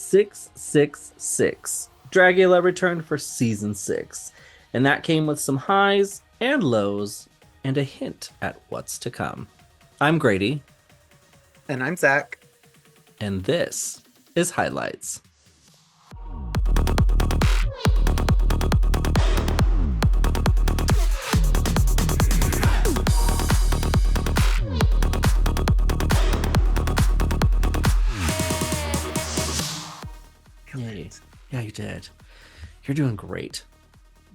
666. Dragula returned for season 6, and that came with some highs and lows and a hint at what's to come. I'm Grady, And I'm Zach. and this is Highlights. Yay. Yeah, you did. You're doing great.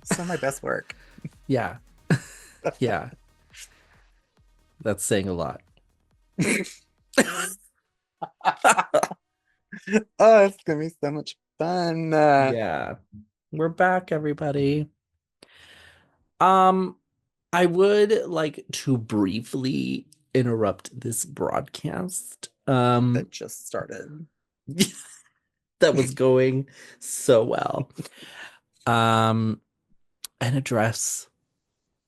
Some of my best work. Yeah. Yeah. That's saying a lot. Oh, it's gonna be so much fun. Yeah. We're back, everybody. I would like to briefly interrupt this broadcast. That just started. That was going so well. And address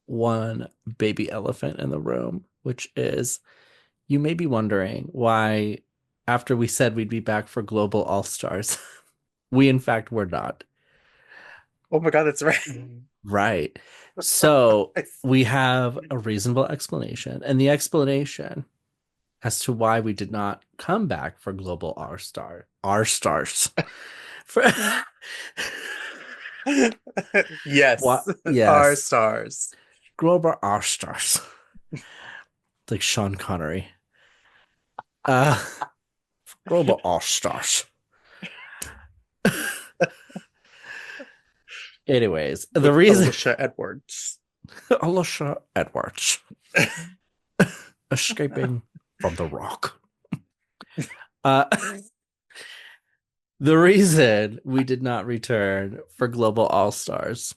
one baby elephant in the room, which is you may be wondering why, after we said we'd be back for Global All Stars, we in fact were not. Oh my god, that's right. Right. So we have a reasonable explanation. And the explanation as to why we did not come back for Global R Stars. For Yes, what? Yes. our stars. Global R Stars. Like Sean Connery. Global All Stars. Anyways, the reason Alicia Edwards. Alicia Edwards escaping from the rock. The reason we did not return for Global All Stars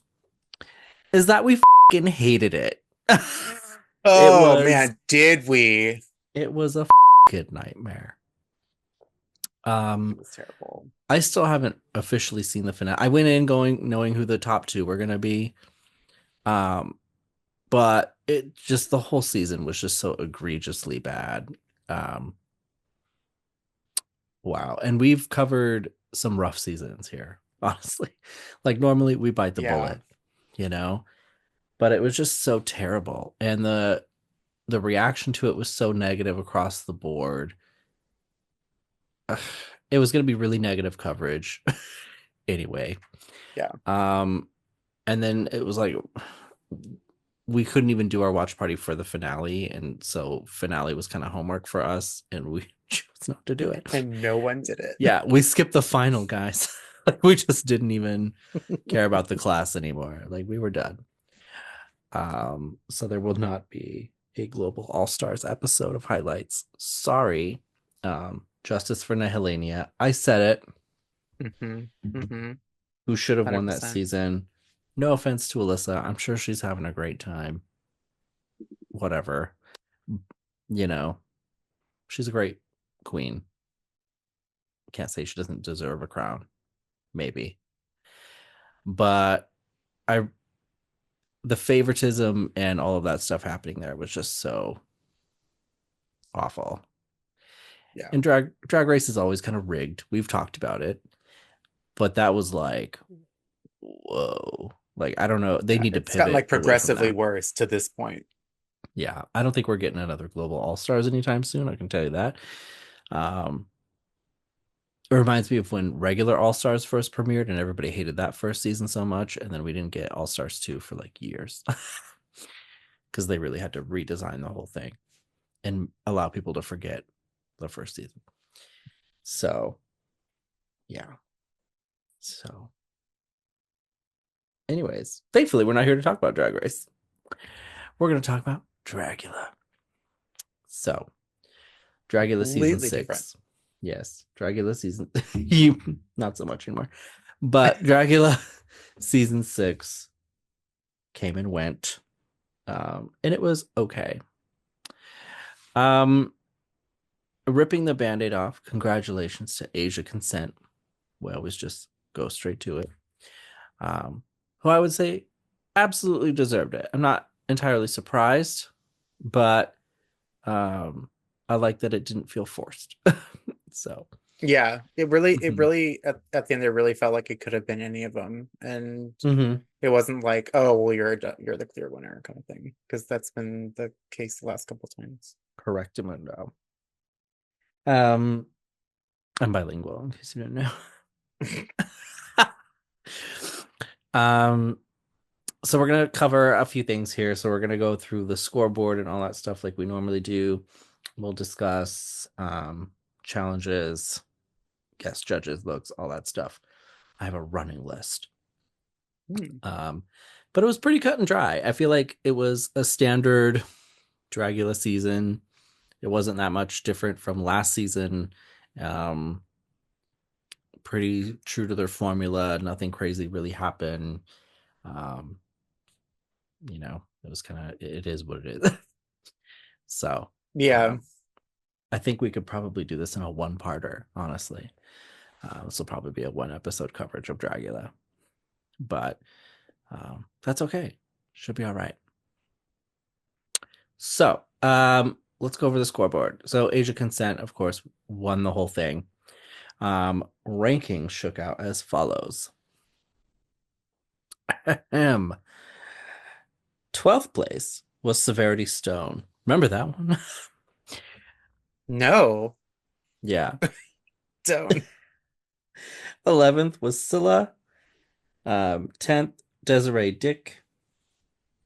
is that we fucking hated it. Oh man, did we? It was a fucking nightmare. It was terrible. I still haven't officially seen the finale. I went in knowing who the top two were gonna be. But it just, the whole season was just so egregiously bad. Wow. And we've covered some rough seasons here, honestly. Like normally we bite the bullet, you know? But it was just so terrible. And the reaction to it was so negative across the board. It was going to be really negative coverage anyway. Yeah. And then it was like we couldn't even do our watch party for the finale, and so finale was kind of homework for us, and we chose not to do it. And no one did it. Yeah, we skipped the final, guys. Like we just didn't even care about the class anymore. Like we were done. So there will not be a Global All Stars episode of Highlights. Sorry. Justice for Nihilania. I said it. Who should have won that 100%. season? No offense to Alyssa. I'm sure she's having a great time. Whatever. You know, she's a great queen. Can't say she doesn't deserve a crown. Maybe. But the favoritism and all of that stuff happening there was just so awful. Yeah. And drag race is always kind of rigged. We've talked about it. But that was like, whoa. Like, I don't know. They need to pivot. It's gotten like progressively worse to this point. Yeah. I don't think we're getting another Global All Stars anytime soon. I can tell you that. It reminds me of when regular All Stars first premiered and everybody hated that first season so much. And then we didn't get All Stars 2 for like years because they really had to redesign the whole thing and allow people to forget the first season. So, yeah. So, anyways, thankfully, we're not here to talk about Drag Race. We're going to talk about Dragula. So, Dragula season 6. Different. Yes, Dragula season not so much anymore. But Dragula season 6 came and went. And it was okay. Ripping the Band-Aid off, congratulations to Asia Consent. We always just go straight to it. Who I would say absolutely deserved it. I'm not entirely surprised, but I like that it didn't feel forced. So Yeah, it Hmm. really at the end, it really felt like it could have been any of them, and Hmm. it wasn't like, oh, well, you're the clear winner kind of thing, because that's been the case the last couple times. Correct, Mundo. Um, I'm bilingual, in case you didn't know. um, so we're gonna cover a few things here. So we're gonna go through the scoreboard and all that stuff like we normally do. We'll discuss challenges, guest judges, looks, all that stuff. I have a running list. Hmm. Um, but it was pretty cut and dry. I feel like it was a standard Dragula season. It wasn't that much different from last season. Um, Pretty true to their formula. Nothing crazy really happened. Um, it was kind of, it is what it is. So, Yeah, I think we could probably do this in a one-parter, honestly. This will probably be a one episode coverage of Dragula, but that's okay. Should be all right. So, let's go over the scoreboard. So, Asia Consent, of course, won the whole thing. Rankings shook out as follows. 12th place was Severity Stone. Remember that one? no, Yeah. don't. 11th was Scylla. 10th, Desiree Dick.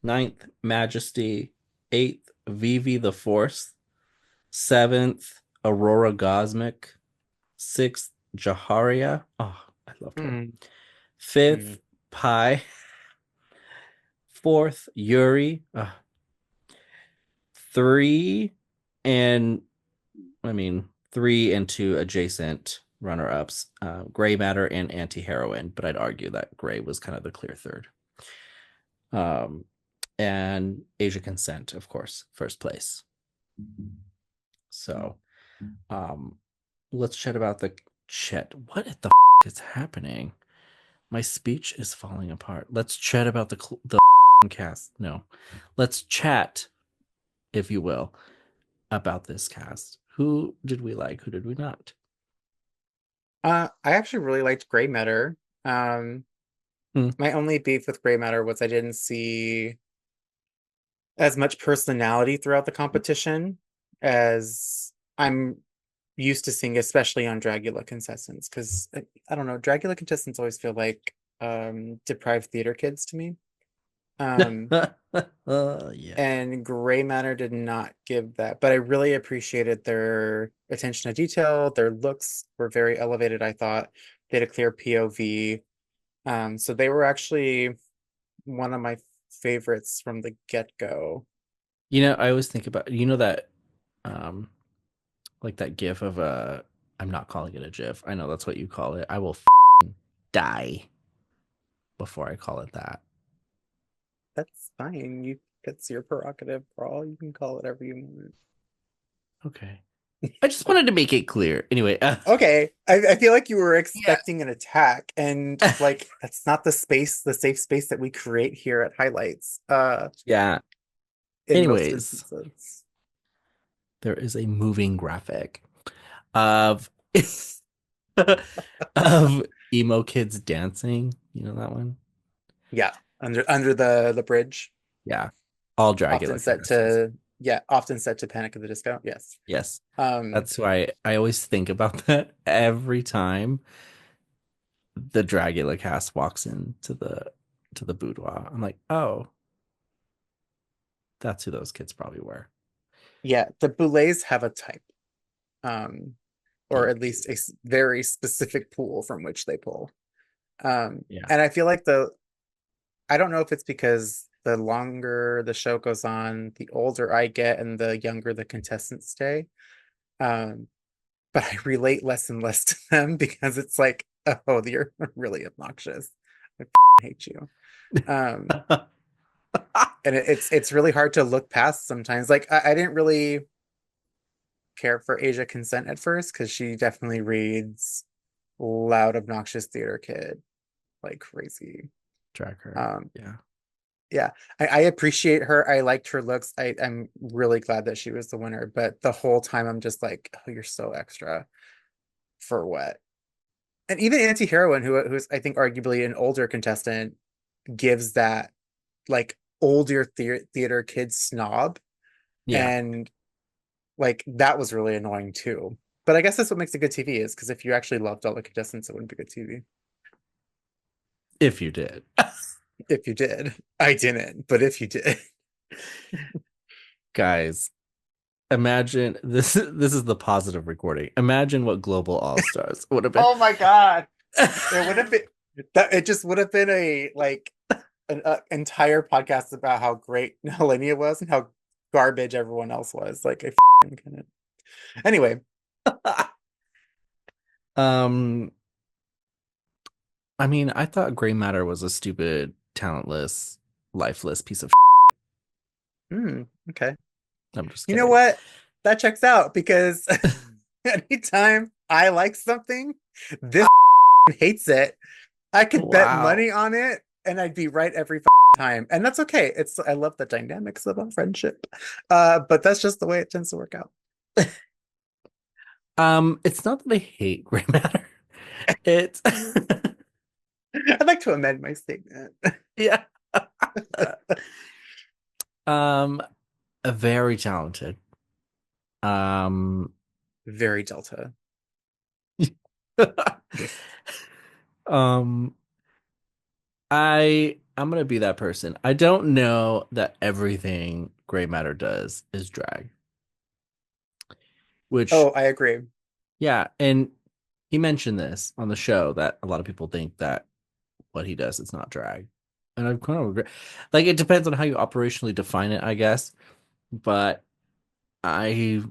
Ninth, Majesty. 8th, Vivi the Force. 7th, Aurora Gosmic. 6th, Jaharia. Oh, I loved her. Mm, mm. 5th, Pi. 4th, Yuri. 3, and I mean, 3 and 2 adjacent runner ups, Gray Matter and Anti Heroine, but I'd argue that Gray was kind of the clear third. Um, and Asia Consent, of course, first place. So, um, let's chat about the chat. What the is happening? My speech is falling apart. Let's chat about the cast. No, let's chat, if you will, about this cast. Who did we like? Who did we not? I actually really liked Gray Matter. Hmm. My only beef with Gray Matter was I didn't see as much personality throughout the competition as I'm used to seeing, especially on Dragula contestants. Because I don't know, Dragula contestants always feel like deprived theater kids to me. Um, Yeah. and Gray Matter did not give that, but I really appreciated their attention to detail. Their looks were very elevated, I thought. They had a clear POV. So they were actually one of my favorites from the get-go. I always think about that um like that gif of a I'm not calling it a gif. I know that's what you call it. I will die before I call it that. That's fine. It's your prerogative, Paul. You can call it whatever you want. Okay. I just wanted to make it clear. Anyway, Okay. I feel like you were yeah. expecting an attack, and like that's not the safe space that we create here at Highlights, Yeah. in most Anyways, instances. there is a moving graphic of of emo kids dancing. You know that one? Yeah. Under the bridge. Yeah. All Often Dragula set contestants. to yeah, often set to Panic at the Disco. Yes. Yes. Um, That's why I always think about that every time the Dragula cast walks into the boudoir. I'm like, oh, that's who those kids probably were. yeah, the Boulets have a type. Um, or Thank at you. least very specific pool from which they pull. Yeah. And I feel like I don't know if it's because the longer the show goes on, the older I get and the younger the contestants stay. Um, but I relate less and less to them because it's like, oh, you're really obnoxious. I hate you. Um, and it's really hard to look past sometimes. Like I didn't really care for Asia Consent at first because she definitely reads loud, obnoxious theater kid like crazy. Tracker. Um, Yeah. yeah, I appreciate her. I liked her looks. I'm really glad that she was the winner. But the whole time I'm just like, oh, you're so extra. for what? And even anti-heroine, who's I think arguably an older contestant, gives that like older theater kid snob, Yeah, and like that was really annoying too. But I guess that's what makes it good TV is because if you actually loved all the contestants, it wouldn't be good TV. if you did. If you did, I didn't, but if you did, Guys, imagine this. This is the positive recording. Imagine what Global All Stars would have been. oh my god, it would have been that. It just would have been a like an entire podcast about how great Helenia was and how garbage everyone else was. Like I couldn't. Anyway, um, I mean, I thought Gray Matter was a stupid, talentless, lifeless piece of. okay. I'm just You know kidding. what? That checks out because anytime I like something, this hates it. I could bet Wow. money on it and I'd be right every time. And that's okay. It's I love the dynamics of a friendship. But that's just the way it tends to work out. It's not that I hate Gray Matter. It's I'd like to amend my statement. yeah. Um, very talented. Um, Very Delta. um, I'm gonna be that person. I don't know that everything Gray Matter does is drag, which Oh, I agree. yeah, and he mentioned this on the show that a lot of people think that what he does is not drag. And I kind of agree. Like it depends on how you operationally define it, I guess. But I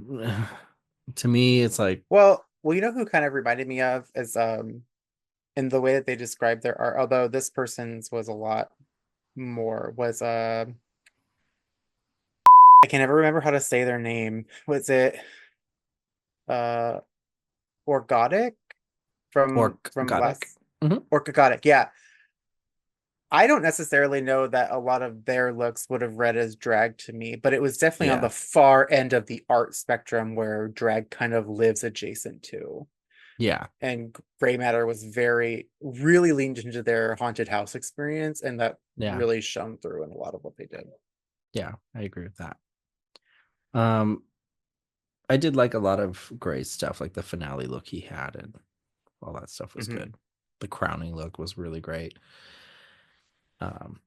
to me it's like Well, you know who kind of reminded me of is in the way that they described their art, although this person's was a lot more, was I can never remember how to say their name. Was it uh Orgotic from orgodic. last Hmm. Orgotic, yeah. I don't necessarily know that a lot of their looks would have read as drag to me, but it was definitely on the Yeah. far end of the art spectrum where drag kind of lives adjacent to. Yeah. And Gray Matter was very, really leaned into their haunted house experience, and that Yeah. really shone through in a lot of what they did. Yeah. I agree with that. Um, I did like a lot of Gray's stuff, like the finale look he had and all that stuff was Hmm. good. The crowning look was really great. Um,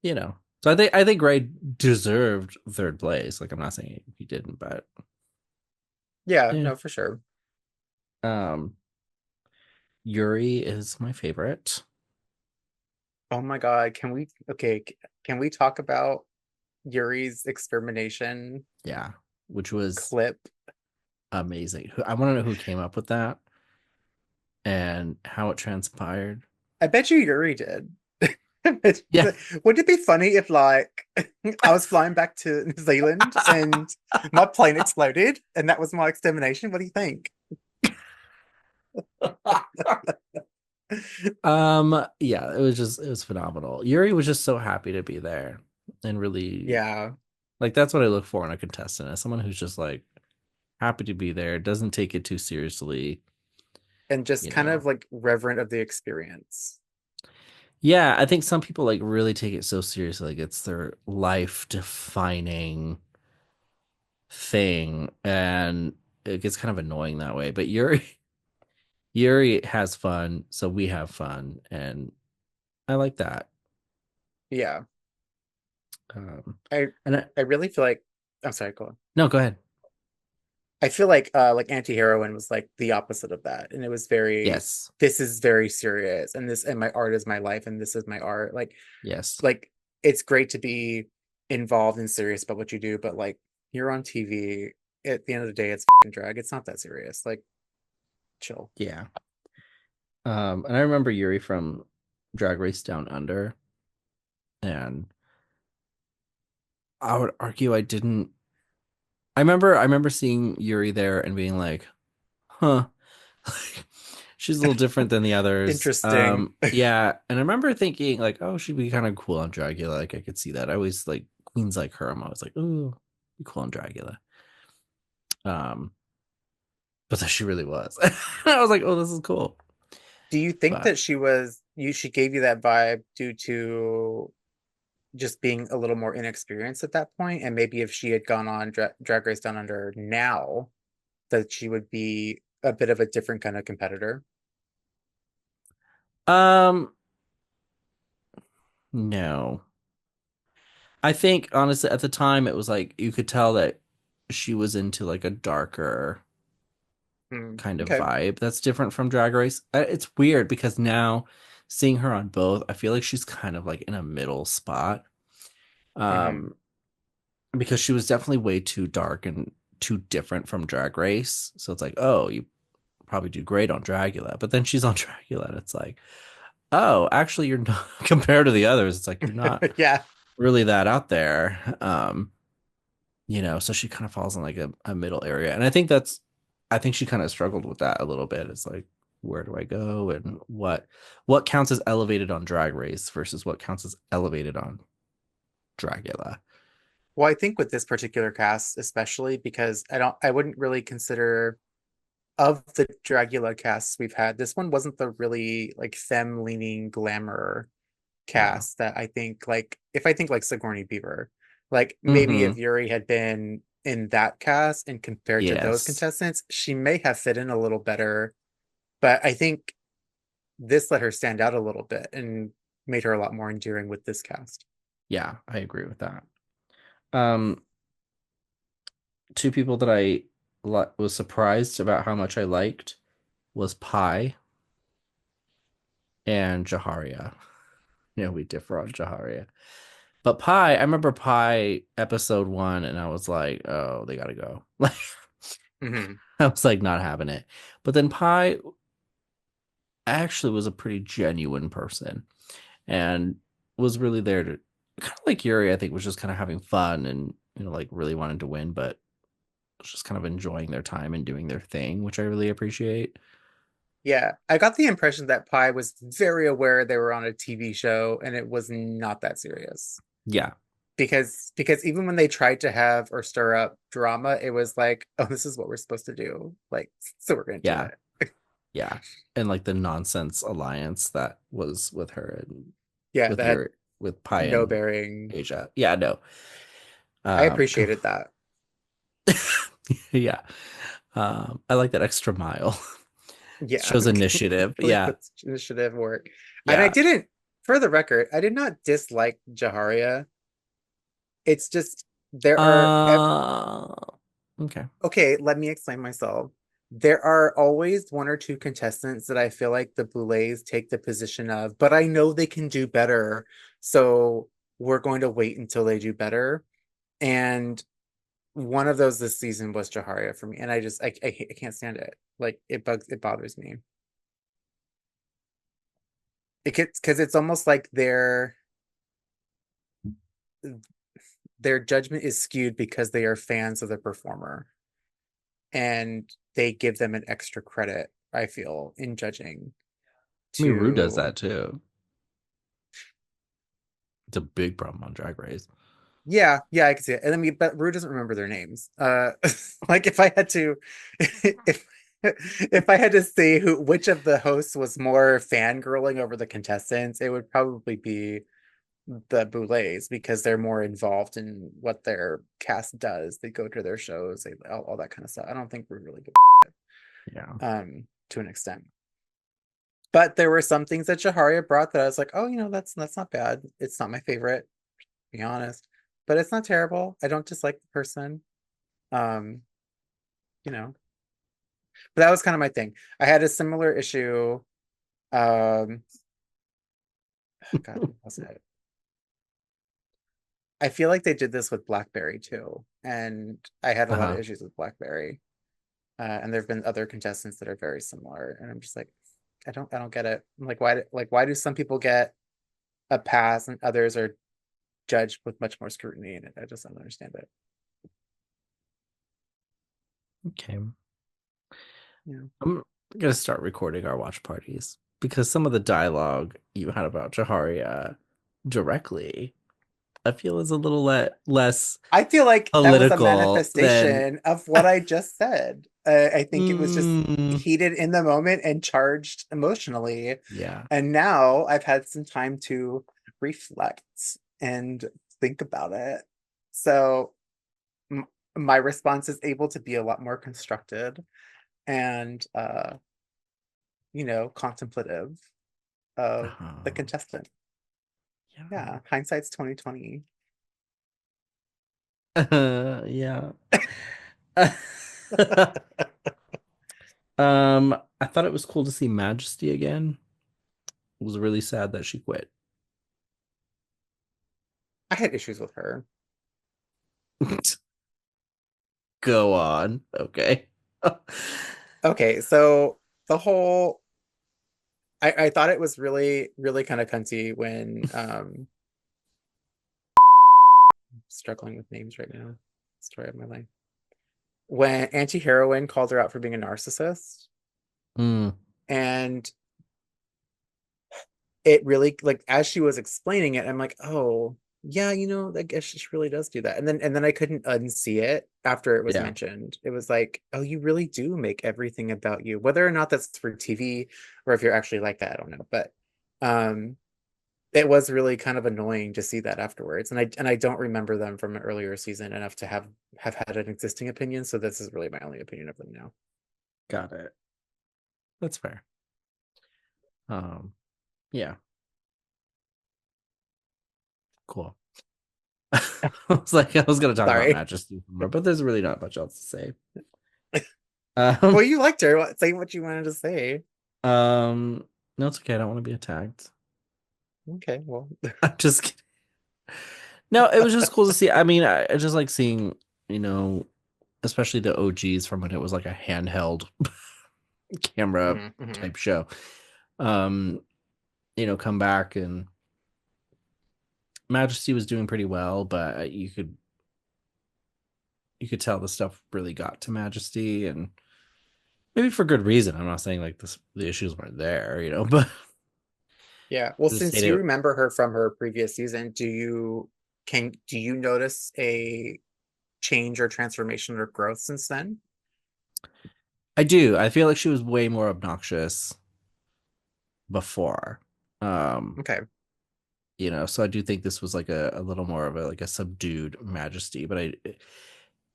you know. So I think Gray deserved third place. Like I'm not saying he didn't, but Yeah, yeah. no, for sure. Um, Yuri is my favorite. Oh my God, can we talk about Yuri's experimentation Yeah, which was clip? amazing. I want to know who came up with that and how it transpired. I bet you Yuri did. Yeah. Wouldn't it be funny if like I was flying back to New Zealand and my plane exploded and that was my extermination? What do you think? Yeah, it was phenomenal. Yuri was just so happy to be there and really Yeah. like that's what I look for in a contestant, as someone who's just like happy to be there, doesn't take it too seriously, And just you kind know. of like reverent of the experience. Yeah, I think some people like really take it so seriously, like it's their life defining thing, and it gets kind of annoying that way. But Yuri has fun, so we have fun, and I like that. Yeah. Um, I and I really feel like I'm sorry, go on. no, go ahead. I feel like anti-heroine was like the opposite of that. And it was very Yes, this is very serious and this and my art is my life and this is my art. yes, Like it's great to be involved and serious about what you do, but like you're on TV. At the end of the day, it's drag. It's not that serious. Like, chill. yeah. And I remember Yuri from Drag Race Down Under, and I would argue I didn't. I remember seeing Yuri there and being like, "Huh." She's a little different than the others. Interesting. Yeah, and I remember thinking like, oh, she'd be kind of cool on Dragula. Like I could see that. I always like queens like her. I'm always like, oh, be cool on Dragula. Um, but then she really was. I was like, oh, this is cool. Do you think But that she gave you that vibe due to just being a little more inexperienced at that point, and maybe if she had gone on Drag Race Down Under now, that she would be a bit of a different kind of competitor? um, no. I think honestly at the time it was like you could tell that she was into like a darker Hmm. kind of Okay. vibe that's different from Drag Race. It's weird because now seeing her on both, I feel like she's kind of like in a middle spot. Hmm. Um, because she was definitely way too dark and too different from Drag Race. So it's like, oh, you probably do great on Dragula. But then she's on Dragula and it's like, oh, actually you're not compared to the others, it's like you're not Yeah. really that out there. So she kind of falls in like a middle area. And I think she kind of struggled with that a little bit. It's like, where do I go and what counts as elevated on Drag Race versus what counts as elevated on Dragula. Well, I think with this particular cast, especially because I wouldn't really consider of the Dragula casts we've had, this one wasn't the really like femme leaning glamour Yeah. cast that I think like if I think like Sigourney Beaver, like maybe Mm-hmm. if Yuri had been in that cast and compared to those Yes. contestants, she may have fit in a little better. But I think this let her stand out a little bit and made her a lot more endearing with this cast. Yeah, I agree with that. Um, Two people that was surprised about how much I liked was Pi and Jaharia. We differ on Jaharia. But Pi, I remember Pi episode 1 and I was like, oh, they gotta go. Like Hmm. I was like not having it. But then Pi actually was a pretty genuine person and was really there to kind of like Yuri, I think was just kind of having fun and like really wanted to win, but was just kind of enjoying their time and doing their thing, which I really appreciate. Yeah, I got the impression that Pi was very aware they were on a TV show and it was not that serious. Yeah. Because even when they tried to have or stir up drama, it was like, oh, this is what we're supposed to do. Like, so we're gonna do Yeah. it. Yeah. And like the nonsense alliance that was with her and Yeah, with that had your with Pi no and bearing. Asia. Yeah, no. I Um appreciated that. yeah. I like that extra mile. Yeah, Shows initiative. really Yeah. puts initiative work. And I Yeah. didn't, for the record, I did not dislike Jaharia. It's just there are Uh okay. okay, let me explain myself. There are always one or two contestants that I feel like the Boulets take the position of, but I know they can do better. So we're going to wait until they do better. And one of those this season was Jaharia for me. And I can't stand it. Like it bothers me. It gets because it's almost like their judgment is skewed because they are fans of the performer. And they give them an extra credit, I feel, in judging I mean, Rue does to that too. It's a big problem on Drag Race. yeah, yeah, I can see it. And I mean, but Rue doesn't remember their names. Like if I had to if I had to say which of the hosts was more fangirling over the contestants, it would probably be the Boulets because they're more involved in what their cast does. They go to their shows, all that kind of stuff. I don't think Rue really gives Yeah. to an extent. But there were some things that Shaharia brought that I was like, oh, that's not bad. It's not my favorite, to be honest, but it's not terrible. I don't dislike the person. Um, you know, but that was kind of my thing. I had a similar issue. Um, God, who was it? I feel like they did this with Blackberry too, and I had a lot of Uh-huh. issues with Blackberry. And there have been other contestants that are very similar, and I'm just like, I don't get it. I'm like, why do some people get a pass and others are judged with much more scrutiny? And I just don't understand it. Okay. Yeah. I'm gonna start recording our watch parties because some of the dialogue you had about Jaharia directly. I feel is a little less I feel like that was a political than. manifestation of what I just said. I think it was just Mm, heated in the moment and charged emotionally. yeah. And now I've had some time to reflect and think about it. So m my response is able to be a lot more constructed and contemplative of the Uh-huh. contestant. Yeah. Yeah, hindsight's 2020. Yeah. I thought it was cool to see Majesty again. It was really sad that she quit. I had issues with her. Go on. Okay. Okay, so the whole I thought it was really, really kind of cunty when struggling with names right now. Story of my life. When anti-heroine called her out for being a narcissist. Mm, And it really like as she was explaining it, I'm like, oh yeah, I guess she really does do that. And then I couldn't unsee it after it was yeah. mentioned. It was like, oh, you really do make everything about you, whether or not that's for TV or if you're actually like that, I don't know. But um it was really kind of annoying to see that afterwards. And I don't remember them from an earlier season enough to have had an existing opinion. So this is really my only opinion of them now. Got it. That's fair. Um, yeah, cool. I was like, I was gonna talk about Sorry. Majesty more, but there's really not much else to say. Well, Um, you liked her. Say what you wanted to say. um, no, it's okay. I don't want to be attacked. Okay, well, I'm just kidding. No, it was just cool to see. I mean, I just like seeing, you know, especially the OGs from when it was like a handheld camera mhm, mhm. type show. Um, come back, and Majesty was doing pretty well, but you could tell the stuff really got to Majesty, and maybe for good reason. I'm not saying like the issues weren't there, but Yeah. Well, just since hate you it. remember her from her previous season, do you notice a change or transformation or growth since then? I do. I feel like she was way more obnoxious before. Um, Okay. so I do think this was like a little more of a like a subdued Majesty, but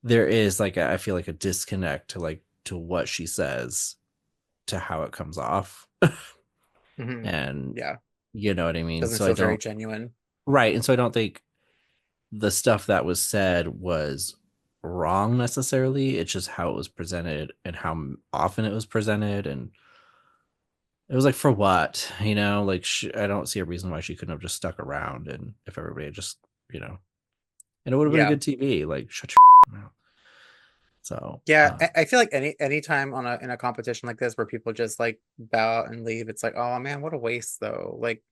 there is like I feel like a disconnect to what she says to how it comes off. Hmm. And Yeah. you know what I mean? Doesn't So I feel very don't. genuine. Right. And so I don't think the stuff that was said was wrong necessarily. It's just how it was presented and how often it was presented. And it was like, for what? Like, I don't see a reason why she couldn't have just stuck around. And if everybody had just, you know, and it would have been a Yeah. good TV. Like, shut your mouth. So, Yeah. I feel like any time in a competition like this where people just like bow out and leave, it's like, oh man, what a waste though. Like,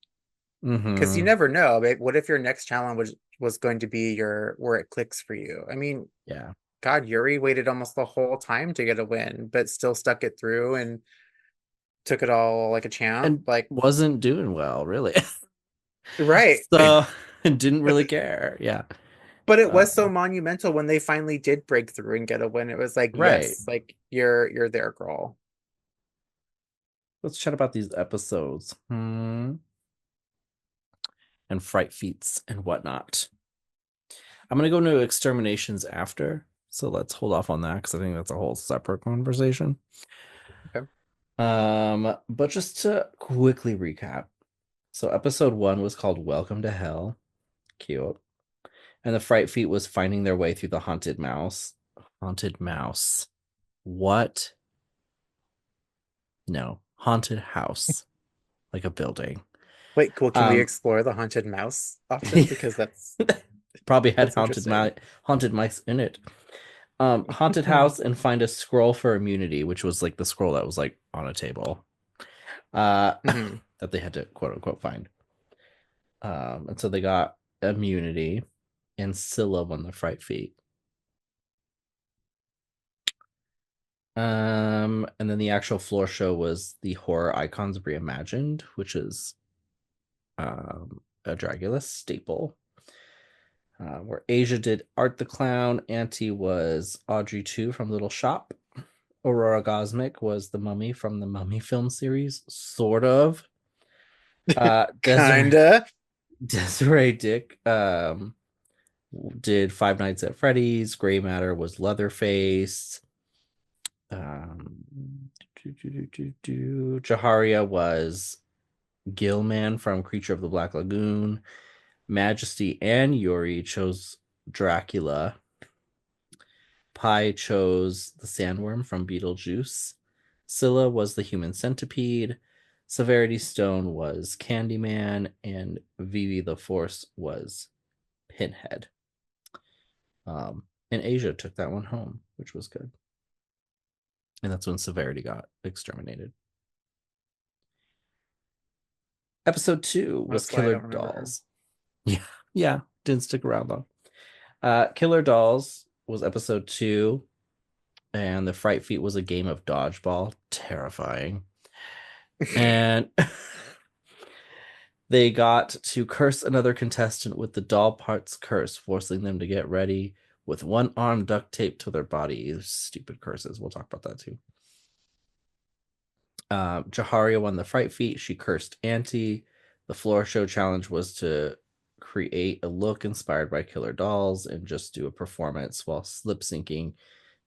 because you mm-hmm. never know. What if your next challenge was going to be your where it clicks for you? I mean, Yeah. God, Yuri waited almost the whole time to get a win, but still stuck it through and took it all like a champ. And Like, wasn't doing well, really. right. So, and didn't really care. Yeah. But it Uh, was so monumental when they finally did break through and get a win. It was like, right. yes, like you're there, girl. Let's chat about these episodes. And fright feats and whatnot. I'm gonna go into exterminations after, so let's hold off on that because I think that's a whole separate conversation. Okay. But just to quickly recap, so episode 1 was called Welcome to Hell. Cute. And the fright feat was finding their way through the haunted mouse. Haunted mouse. What? No. Haunted house. Like a building. Wait, cool. Can we Um explore the haunted mouse option? Because probably had that's interesting. haunted mice in it. Haunted house and find a scroll for immunity, which was like the scroll that was like on a table. Uh Hmm. that they had to quote unquote find. And so they got immunity, and Scylla won the fright feat. And then the actual floor show was the horror icons reimagined, which is a Dragula staple. Where Asia did Art the Clown, Auntie was Audrey 2 from Little Shop. Aurora Gosmic was the Mummy from the Mummy film series, sort of. Desiree Kinda. Desiree Dick did Five Nights at Freddy's. Gray Matter was Leatherface. Jaharia was Gilman from Creature of the Black Lagoon. Majesty and Yuri chose Dracula. Pi chose the sandworm from Beetlejuice. Scylla was the human centipede. Severity Stone was Candyman. And Vivi the Force was Pinhead. And Asia took that one home, which was good. And that's when Severity got exterminated. Episode 2 was That's why I Killer don't remember her. Dolls. Yeah, yeah, didn't stick around though. Killer Dolls was episode 2, and the Fright Feet was a game of dodgeball. Terrifying. And they got to curse another contestant with the doll parts curse, forcing them to get ready with one arm duct taped to their body. Stupid curses. We'll talk about that too. Jaharia won the Fright Feet. She cursed Auntie. The floor show challenge was to create a look inspired by Killer Dolls and just do a performance while lip syncing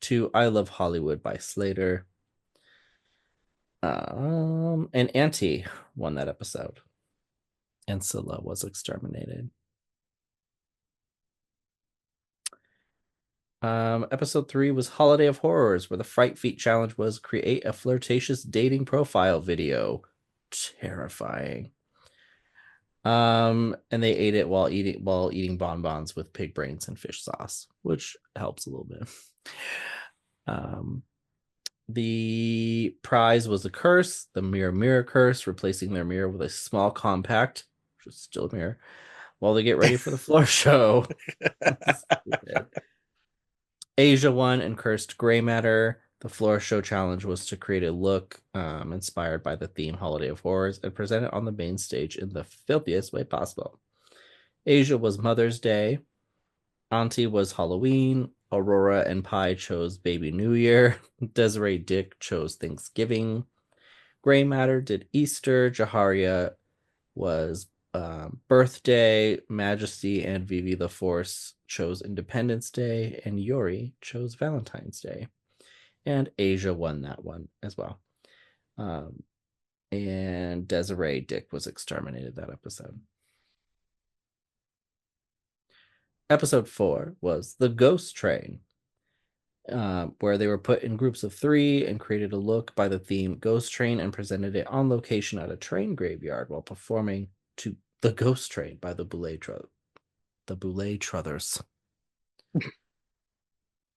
to I Love Hollywood by Slater. And Auntie won that episode. And Scylla was exterminated. Episode 3 was Holiday of Horrors, where the Fright Feet challenge was create a flirtatious dating profile video. Terrifying. And they ate it while eating bonbons with pig brains and fish sauce, which helps a little bit. The prize was a curse, the mirror curse, replacing their mirror with a small compact, which is still a mirror, while they get ready for the floor show. Asia won and cursed Gray Matter. The floor show challenge was to create a look inspired by the theme Holiday of Horrors and present it on the main stage in the filthiest way possible. Asia was Mother's Day. Auntie was Halloween. Aurora and Pi chose Baby New Year. Desiree Dick chose Thanksgiving. Gray Matter did Easter. Jaharia was Birthday. Majesty and Vivi the Force chose Independence Day. And Yuri chose Valentine's Day. And Asia won that one as well. And Desiree Dick was exterminated that episode. Episode 4 was The Ghost Train, where they were put in groups of 3 and created a look by the theme Ghost Train and presented it on location at a train graveyard while performing to The Ghost Train by the Boulay Truthers.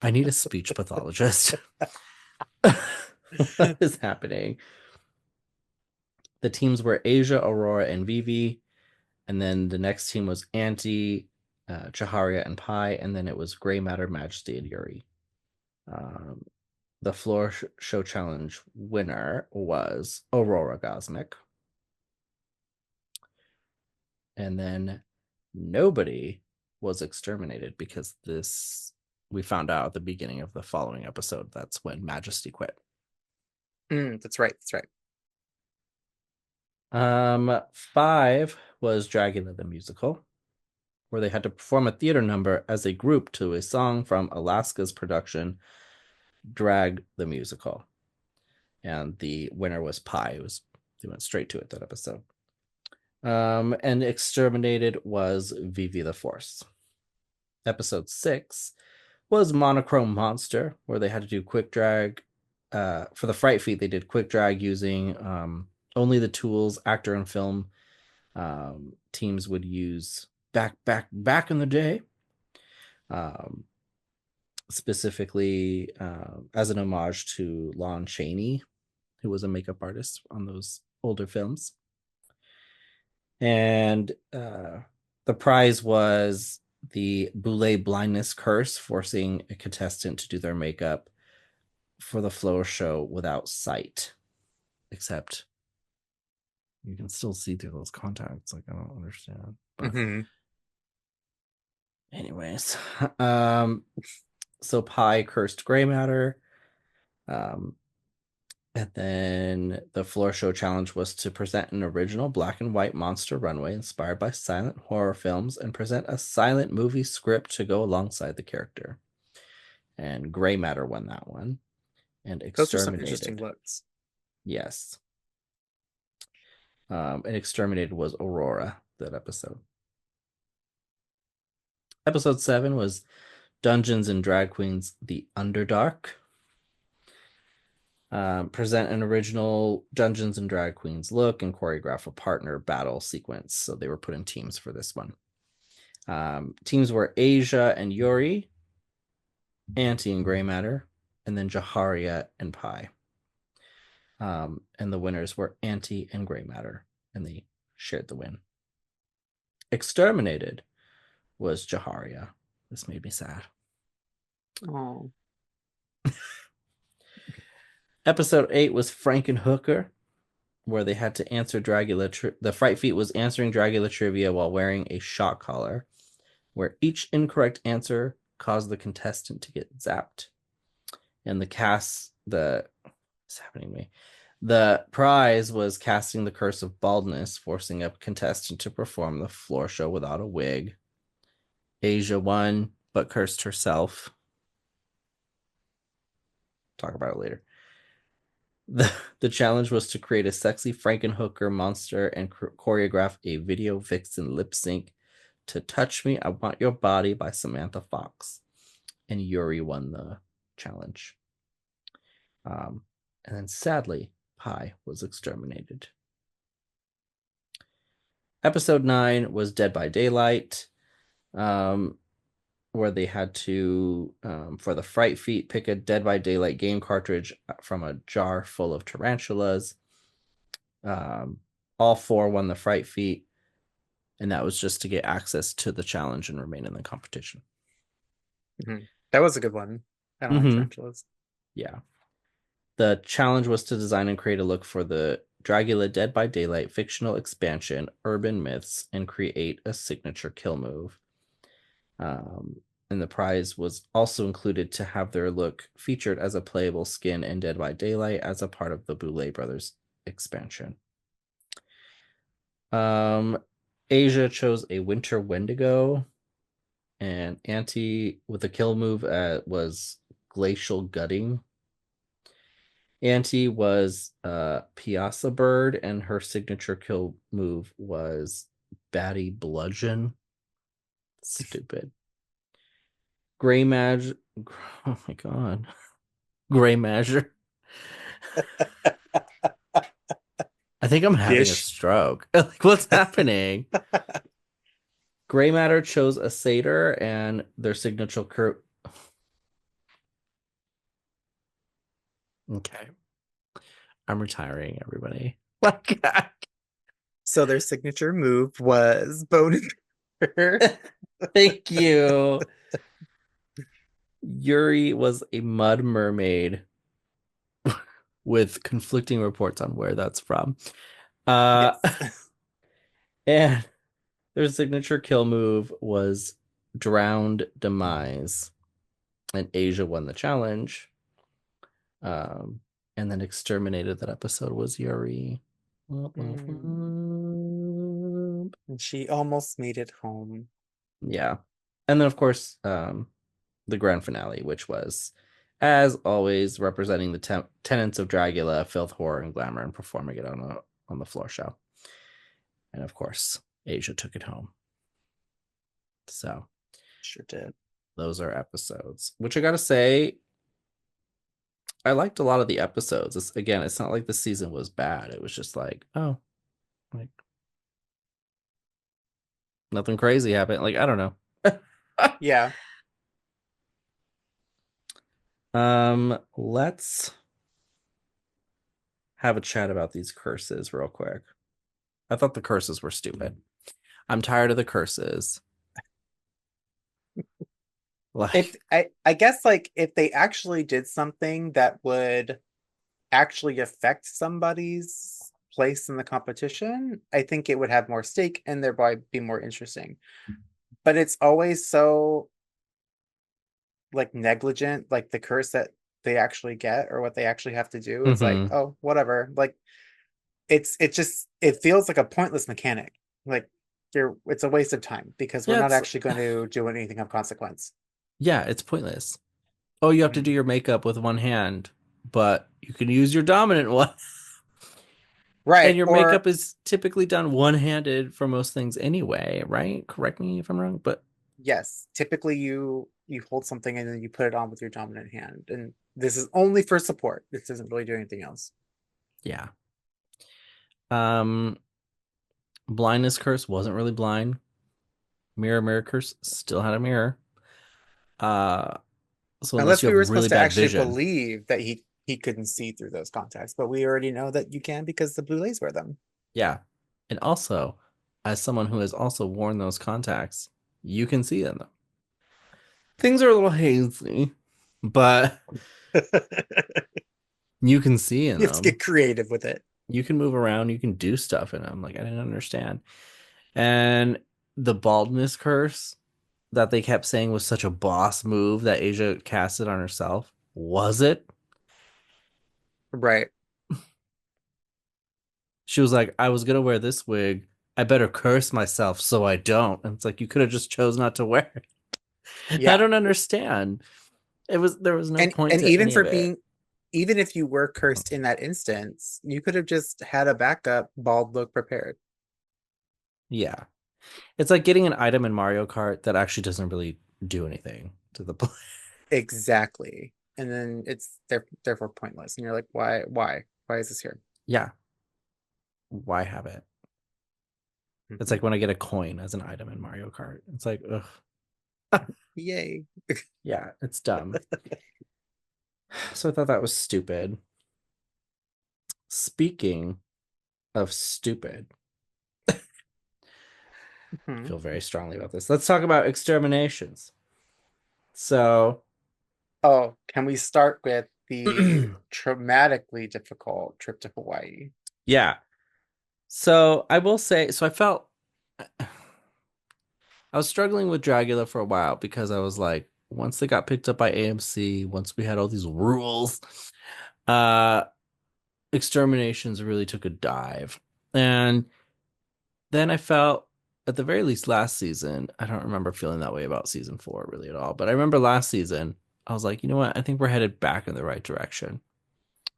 I need a speech pathologist. What is happening? The teams were Asia, Aurora, and Vivi. And then the next team was Auntie, Chaharia, and Pi. And then it was Gray Matter, Majesty, and Yuri. The floor show challenge winner was Aurora Gosmic. And then nobody was exterminated because we found out at the beginning of the following episode. That's when Majesty quit. That's right. That's right. 5 was Dragula the musical, where they had to perform a theater number as a group to a song from Alaska's production Drag the Musical. And the winner was Pi. They went straight to it that episode. And exterminated was Vivi the Force. Episode 6 was Monochrome Monster, where they had to do quick drag. For the Fright Feet, they did quick drag using only the tools actor and film teams would use back in the day. Specifically as an homage to Lon Chaney, who was a makeup artist on those older films. And the prize was the Boulay blindness curse, forcing a contestant to do their makeup for the floor show without sight. Except you can still see through those contacts. Like, I don't understand. But Anyways, um, so Pi cursed gray matter. Um, and then the floor show challenge was to present an original black and white monster runway inspired by silent horror films and present a silent movie script to go alongside the character. And gray matter won that one and Those are some interesting exterminated. looks. Yes. And exterminated was Aurora that episode. Episode 7 was Dungeons and Drag Queens The Underdark. Present an original Dungeons and Drag Queens look and choreograph a partner battle sequence. So they were put in teams for this one. Teams were Asia and Yuri, Auntie and Gray Matter, and then Jaharia and Pi. And the winners were Auntie and Gray Matter, and they shared the win. Exterminated was Jaharia. This made me sad. Oh. Episode 8 was Frankenhooker, where they had to answer Dragula. The Fright Feet was answering Dragula trivia while wearing a shock collar, where each incorrect answer caused the contestant to get zapped. And what's happening to me? The prize was casting the curse of baldness, forcing a contestant to perform the floor show without a wig. Asia won, but cursed herself. Talk about it later. The challenge was to create a sexy Frankenhooker monster and choreograph a video vixen lip sync to Touch Me, I Want Your Body by Samantha Fox. And Yuri won the challenge. And then sadly, Pi was exterminated. Episode 9 was Dead by Daylight, where they had to, for the Fright Feet, pick a Dead by Daylight game cartridge from a jar full of tarantulas. All 4 won the Fright Feet, and that was just to get access to the challenge and remain in the competition. Mm-hmm. That was a good one. I don't like Mm-hmm. tarantulas. Yeah. The challenge was to design and create a look for the Dragula Dead by Daylight fictional expansion, Urban Myths, and create a signature kill move. And the prize was also included to have their look featured as a playable skin in Dead by Daylight as a part of the Boulay Brothers expansion. Asia chose a Winter Wendigo, and Auntie with the kill move was Glacial Gutting. Auntie was Piazza Bird, and her signature kill move was Batty Bludgeon. Stupid. Gray Mag. Oh my god. Gray Measure. I think I'm having a Dish. stroke. Like, what's happening? Gray Matter chose a satyr, and their signature Okay. I'm retiring, everybody. Like, So their signature move was bone and thank you. Yuri was a mud mermaid with conflicting reports on where that's from. Uh, Yes. and their signature kill move was Drowned Demise. And Asia won the challenge. Um, and then exterminated that episode was Yuri. And she almost made it home. Yeah. And then, of course, the grand finale, which was, as always, representing the tenets of Dragula, filth, horror, and glamour, and performing it on the floor show. And of course, Asia took it home. So Sure did. those are episodes, which I gotta say, I liked a lot of the episodes. It's not like the season was bad. It was just like, oh, like nothing crazy happened. Like, I don't know. Yeah. Let's have a chat about these curses real quick. I thought the curses were stupid. I'm tired of the curses. If Like, I guess like if they actually did something that would actually affect somebody's place in the competition, I think it would have more stake and thereby be more interesting. but it's always so like negligent, like the curse that they actually get or what they actually have to do is like, Mm-hmm. oh, whatever. Like it feels like a pointless mechanic. Like it's a waste of time because we're Yeah, not it's actually going to do anything of consequence. yeah, it's pointless. Oh, you have to do Mhm. your makeup with one hand, but you can use your dominant one. And Right. your Or makeup is typically done one-handed for most things anyway, right? Correct me if I'm wrong, but yes, typically you hold something and then you put it on with your dominant hand. And this is only for support. This doesn't really do anything else. yeah. Um, blindness curse wasn't really blind. Mirror curse still had a mirror. Uh, so unless Unless you we were have really supposed to bad actually vision, believe that he couldn't see through those contacts, but we already know that you can because the blue lays wear them. yeah. And also, as someone who has also worn those contacts, you can see them. Things are a little hazy, but you can see in You have to them. get creative with it. You can move around, you can do stuff in them. Like I didn't understand. And the baldness curse that they kept saying was such a boss move that Asia casted on herself. Was it? Right. She was like, I was gonna wear this wig. I better curse myself so I don't. And it's like you could have just chose not to wear it. I Yeah. don't understand. It was there was no point And to even any for of it. being even if you were cursed in that instance, you could have just had a backup bald look prepared. Yeah. It's like getting an item in Mario Kart that actually doesn't really do anything to the play. Exactly. And then it's therefore pointless. And you're like, why is this here? Yeah. Why have it? It's Mhm. like when I get a coin as an item in Mario Kart. It's like, ugh. Yay. Yeah, it's dumb. So I thought that was stupid. Speaking of stupid, I Mhm. feel very strongly about this. Let's talk about exterminations. So, Oh, can we start with the traumatically difficult trip to Hawaii? yeah. So I will say, so I felt I was struggling with Dragula for a while because I was like, once they got picked up by AMC, once we had all these rules, uh, exterminations really took a dive. And then I felt, at the very least, last season, I don't remember feeling that way about season four really at all. But I remember last season, I was like, you know what? I think we're headed back in the right direction.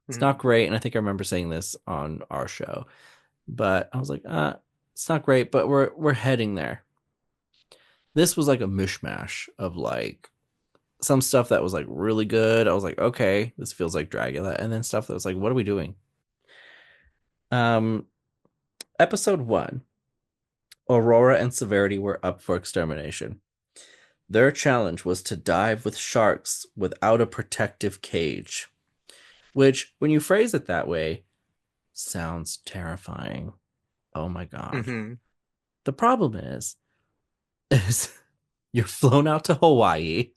It's not Mhm. great. And I think I remember saying this on our show, but I was like, it's not great, but we're heading there. This was like a mishmash of like some stuff that was like really good. I was like, okay, this feels like Dragula. And then stuff that was like, what are we doing? Um, episode one, Aurora and Severity were up for extermination. Their challenge was to dive with sharks without a protective cage, which, when you phrase it that way, sounds terrifying. Oh my God. Mhm. The problem is you're flown out to Hawaii.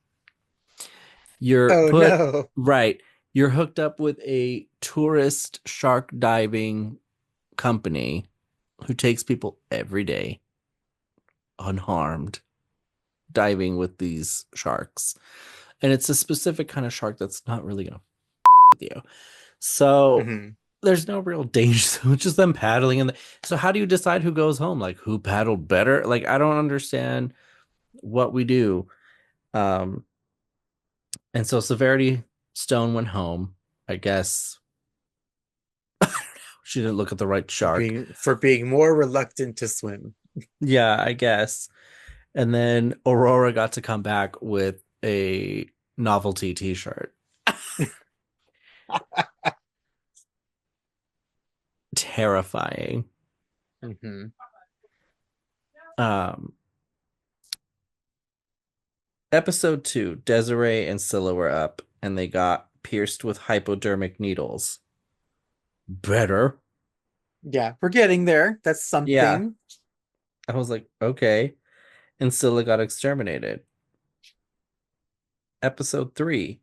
You're Oh put no. right. You're hooked up with a tourist shark diving company who takes people every day unharmed diving with these sharks. And it's a specific kind of shark that's not really gonna with you. So Mhm. there's no real danger. So it's just them paddling. And so how do you decide who goes home? Like who paddled better? Like I don't understand what we do. Um, and so Severity Stone went home. I guess she didn't look at the right shark. For being more reluctant to swim. Yeah, I guess. And then Aurora got to come back with a novelty t-shirt. Terrifying. Mhm. Um, episode two, Desiree and Scylla were up and they got pierced with hypodermic needles. Better. Yeah, we're getting there. That's Yeah. something. I was like, okay. And Scylla got exterminated. Episode three,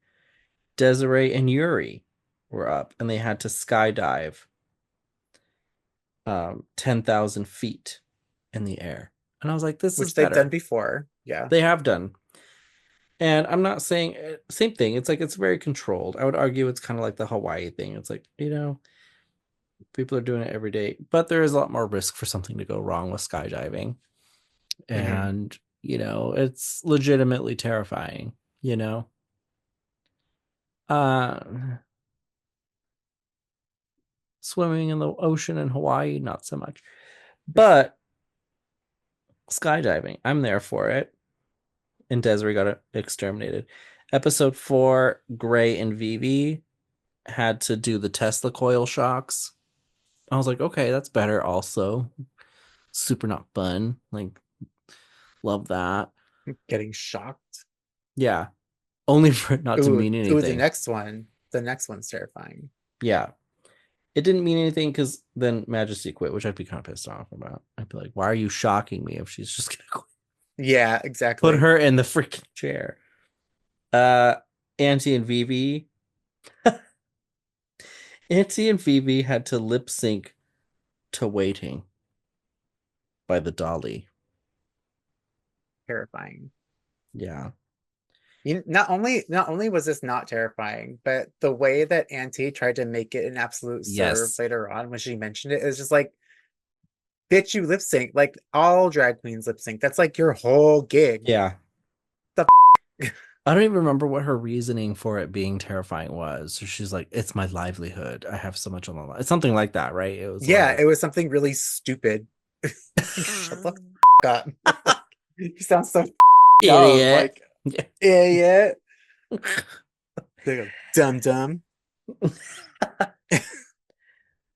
Desiree and Yuri were up and they had to skydive 10,000 feet in the air. And I was like, this is Which they've done better. before. Yeah. They have done. And I'm not saying same thing. It's like it's very controlled. I would argue it's kind of like the Hawaii thing. It's like, people are doing it every day, but there is a lot more risk for something to go wrong with skydiving. Hmm. And, it's legitimately terrifying, you know? Uh, Swimming in the ocean in Hawaii, not so much. But skydiving, I'm there for it. And Desiree got exterminated. Episode 4, Gray and Vivi had to do the Tesla coil shocks. I was like, okay, that's better also. Super not fun. Like, love that. Getting shocked. Yeah. Only for it not to Ooh, mean ooh, the anything. next one. The next one's terrifying. Yeah. It didn't mean anything because then Majesty quit, which I'd be kind of pissed off about. I'd be like, why are you shocking me if she's just gonna quit? Yeah, Put exactly. her in the freaking chair. Uh Auntie and Vivi. Auntie and Phoebe had to lip sync to Waiting by the Dolly. Terrifying. Yeah. Not only was this not terrifying, but the way that Auntie tried to make it an absolute serve Yes. later on when she mentioned it is just like, bitch, you lip sync. Like all drag queens lip sync. That's like your whole gig. Yeah. The I don't even remember what her reasoning for it being terrifying was. So she's like, it's my livelihood. I have so much on the line. It's something like that, right? It was yeah, like, it was something really stupid. Like, shut the up. You sound so dumb. idiot. Like, idiot. They go, dumb dumb.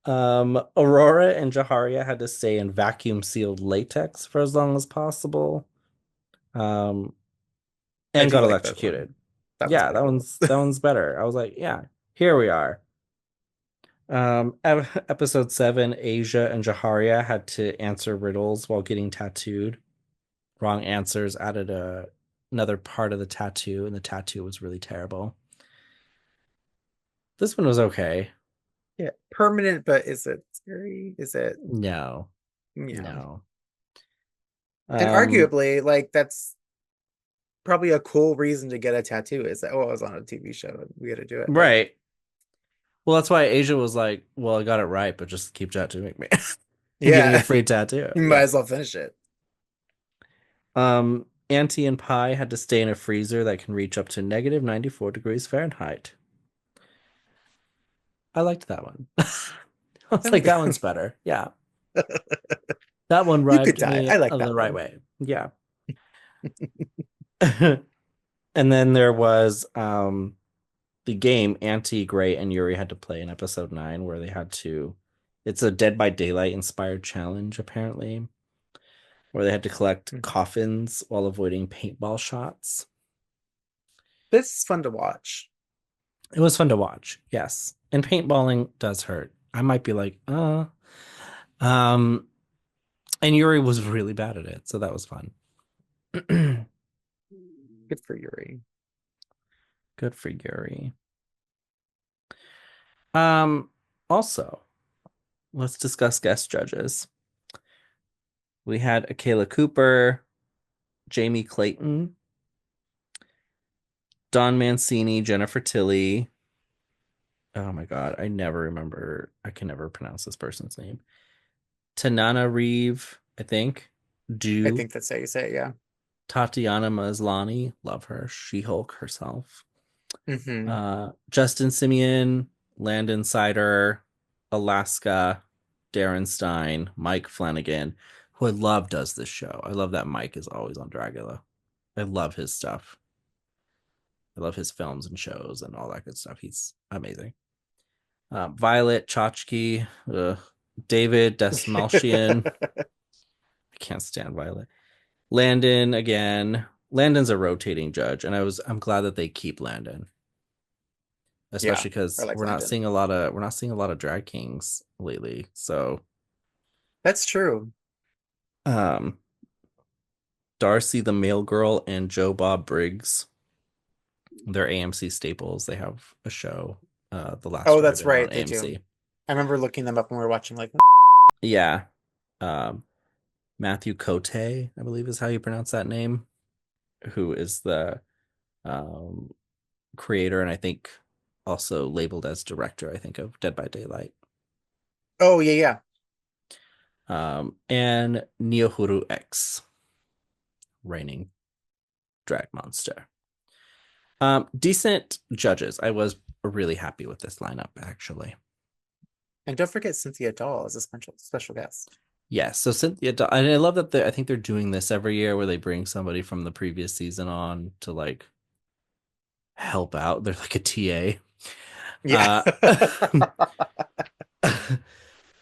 Aurora and Jaharia had to stay in vacuum sealed latex for as long as possible. Um, I and do got like that one. electrocuted. That one's Yeah, pretty cool. that one's better. I was like, yeah, here we are. Episode 7, Asia and Jaharia had to answer riddles while getting tattooed. Wrong answers added another part of the tattoo, and the tattoo was really terrible. This one was okay. Yeah. Permanent, but is it scary? Is it, No, yeah. no. And Um, arguably, like, that's probably a cool reason to get a tattoo is that, oh, I was on a TV show and we got to do it. Like, right. Well, that's why Asia was like, "Well, I got it right, but just keep tattooing me and give me a yeah, free tattoo." you might Yeah. as well finish it. Auntie and Pi had to stay in a freezer that can reach up to negative 94 degrees Fahrenheit. I liked that one. I was like, that one's better. Yeah. That one You could arrived die. me I like the that right one. way. Yeah. And then there was the game Auntie, Gray, and Yuri had to play in episode 9 where they had to it's a Dead by Daylight inspired challenge, apparently, where they had to collect Mhm. coffins while avoiding paintball shots. This is fun to watch. It was fun to watch, yes. And paintballing does hurt. I might be like, Um, and Yuri was really bad at it, so that was fun. Good for Yuri. Good for Yuri. Um, Also, let's discuss guest judges. We had Akela Cooper, Jamie Clayton, Don Mancini, Jennifer Tilly. Oh my God, I never remember. I can never pronounce this person's name. Tanana Reeve, I think. I Jew. think that's how you say it. Yeah. Tatiana Maslany, love her. She Hulk herself. Hmm. Justin Simeon, Landon Sider, Alaska, Darren Stein, Mike Flanagan, who I love does this show. I love that Mike is always on Dragula. I love his stuff. I love his films and shows and all that good stuff. He's amazing. Violet Chachki, David Desmalchian. I can't stand Violet. Landon again. Landon's a rotating judge, and I'm glad that they keep Landon, Yeah, especially I because like Landon. we're not seeing a lot of drag kings lately. So That's true. um Darcy the Male Girl and Joe Bob Briggs, they're AMC staples. They have a show, the last Oh, show they're that's doing on right. They do. AMC. I remember looking them up when we were watching, like, Yeah. Um Matthew Cote, I believe is how you pronounce that name. who is the um, creator and I think also labeled as director, I think, of Dead by Daylight. Oh yeah, yeah. And Neohuru X, reigning drag monster. Decent judges. I was really happy with this lineup, actually. And don't forget Cynthia Doll as a special guest. Yes, so Cynthia, and I love that I think they're doing this every year where they bring somebody from the previous season on to like help out. They're like a TA. Yeah. Uh,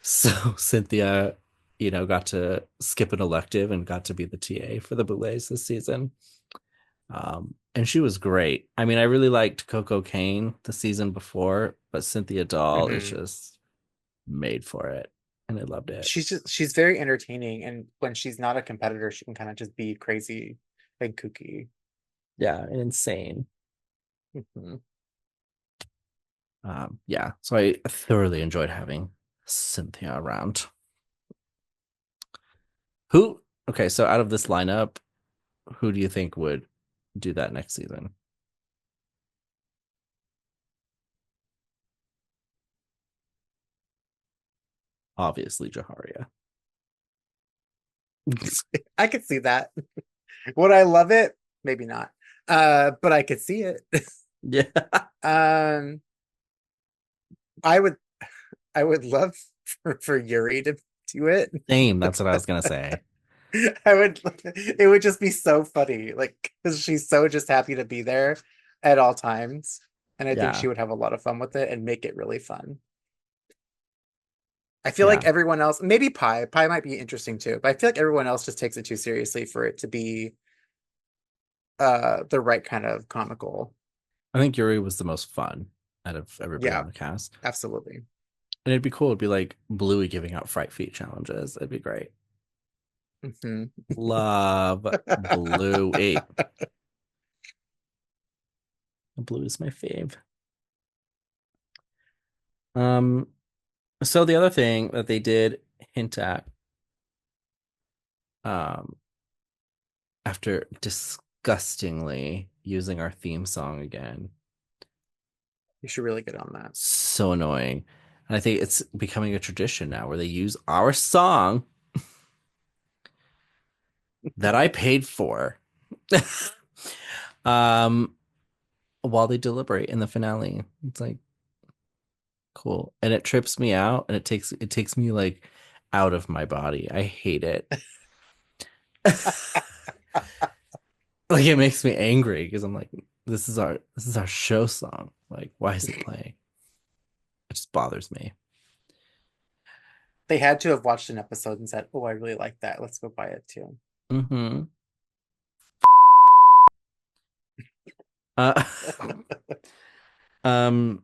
so Cynthia, got to skip an elective and got to be the TA for the Boulets this season. And she was great. I mean, I really liked Coco Kane the season before, but Cynthia Doll is Mhm. just made for it, and I loved it. She's very entertaining, and when she's not a competitor, she can kind of just be crazy and kooky. Yeah, and insane. Mhm. Yeah, so I thoroughly enjoyed having Cynthia around. Who? Okay, so out of this lineup, who do you think would do that next season? Obviously, Jaharia. I could see that. Would I love it? Maybe not. But I could see it. Yeah, Um, I would I would love for Yuri to do it. same. That's what I was gonna say. I would it would just be so funny, like because she's so just happy to be there at all times. And I think she Yeah, would have a lot of fun with it and make it really fun. I feel like yeah. everyone else, maybe Pie might be interesting too, but I feel like everyone else just takes it too seriously for it to be the right kind of comical. I think Yuri was the most fun out of everybody Yeah, on the cast. absolutely. And it'd be cool. It'd be like Bluey giving out fright feet challenges. It'd be great. Mhm. Love Bluey. Blue is my fave. Um, so the other thing that they did hint at, um, after disgustingly using our theme song again, You should really get on that. so annoying. And I think it's becoming a tradition now where they use our song that I paid for, um, while they deliberate in the finale. It's like cool, and it trips me out, and it takes me like out of my body. I hate it. Like it makes me angry because I'm like, this is our show song. Like, why is it playing? It just bothers me. They had to have watched an episode and said, "Oh, I really like that. Let's go buy it too." Hmm. Uh, um,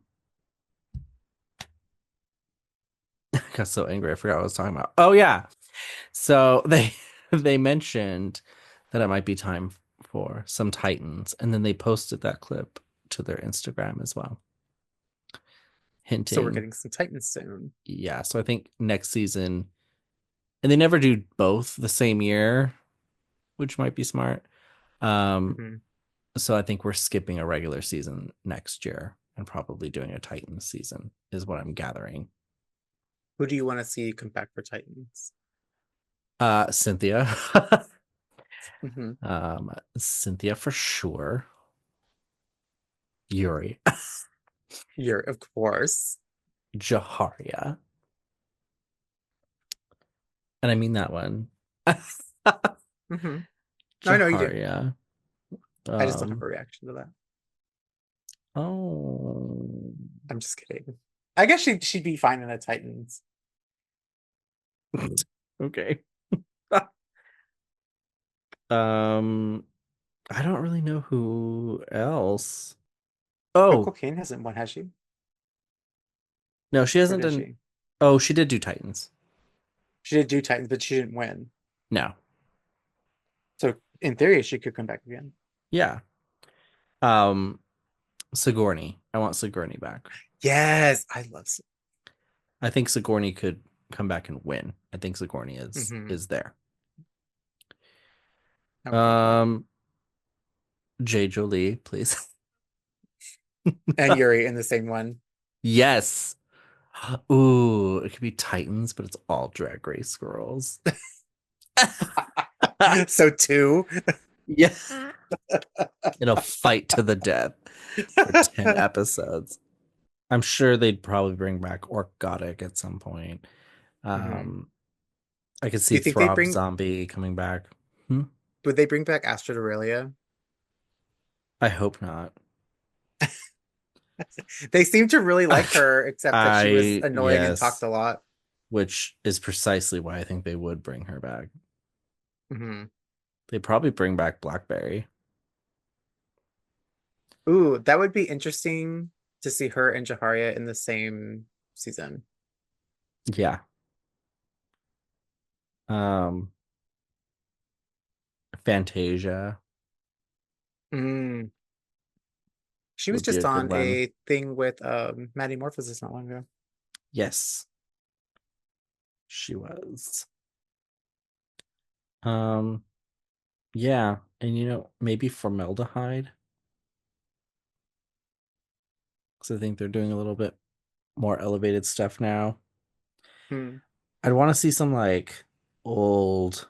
I got so angry. I forgot what I was talking about. Oh yeah. So they they mentioned that it might be time for some Titans, and then they posted that clip to their Instagram as well, So we're hinting, getting some Titans soon. yeah. So I think next season, and they never do both the same year, which might be smart. Um, Mhm. so I think we're skipping a regular season next year and probably doing a Titans season, is what I'm gathering. Who do you want to see come back for Titans? Cynthia. Hmm. Cynthia for sure. Yuri. You're, of course. Jaharia. And I mean that one. Hmm. I know you do. Jaharia. I just don't have Um, a reaction to that. oh, I'm just kidding. I guess she'd be fine in a Titans. okay. Um, I don't really know who else. Coco Oh, Kane hasn't won, has she? no, she Or hasn't did done. she? Oh, she did do Titans. She did do Titans, but she didn't win. No. So in theory, she could come back again. Yeah. Um, Sigourney. I want Sigourney back. Yes, I love. I think Sigourney could come back and win. I think Sigourney is Hmm. is there. I would love that. Um, J. Jolie, please. And Yuri in the same one. Yes. Ooh, it could be Titans, but it's all Drag Race girls. So two. Yeah. In a fight to the death for 10 episodes. I'm sure they'd probably bring back Orkgotic at some point. Hmm. Um, I could Do see you think they Throb bring Zombie coming back. Hmm? would they bring back Astrid Aurelia? I hope not. They seem to really like her, except that she was annoying and talked Yes, a lot. which is precisely why I think they would bring her back. Hmm. They'd probably bring back Blackberry. Ooh, that would be interesting to see her and Jaharia in the same season. Yeah. Um, Fantasia Mm. She was would be just a good on one. a thing with Maddie Morphosis not long ago. Yes, she was. Um, yeah, and maybe formaldehyde, because I think they're doing a little bit more elevated stuff now. Hmm. I'd want to see some like old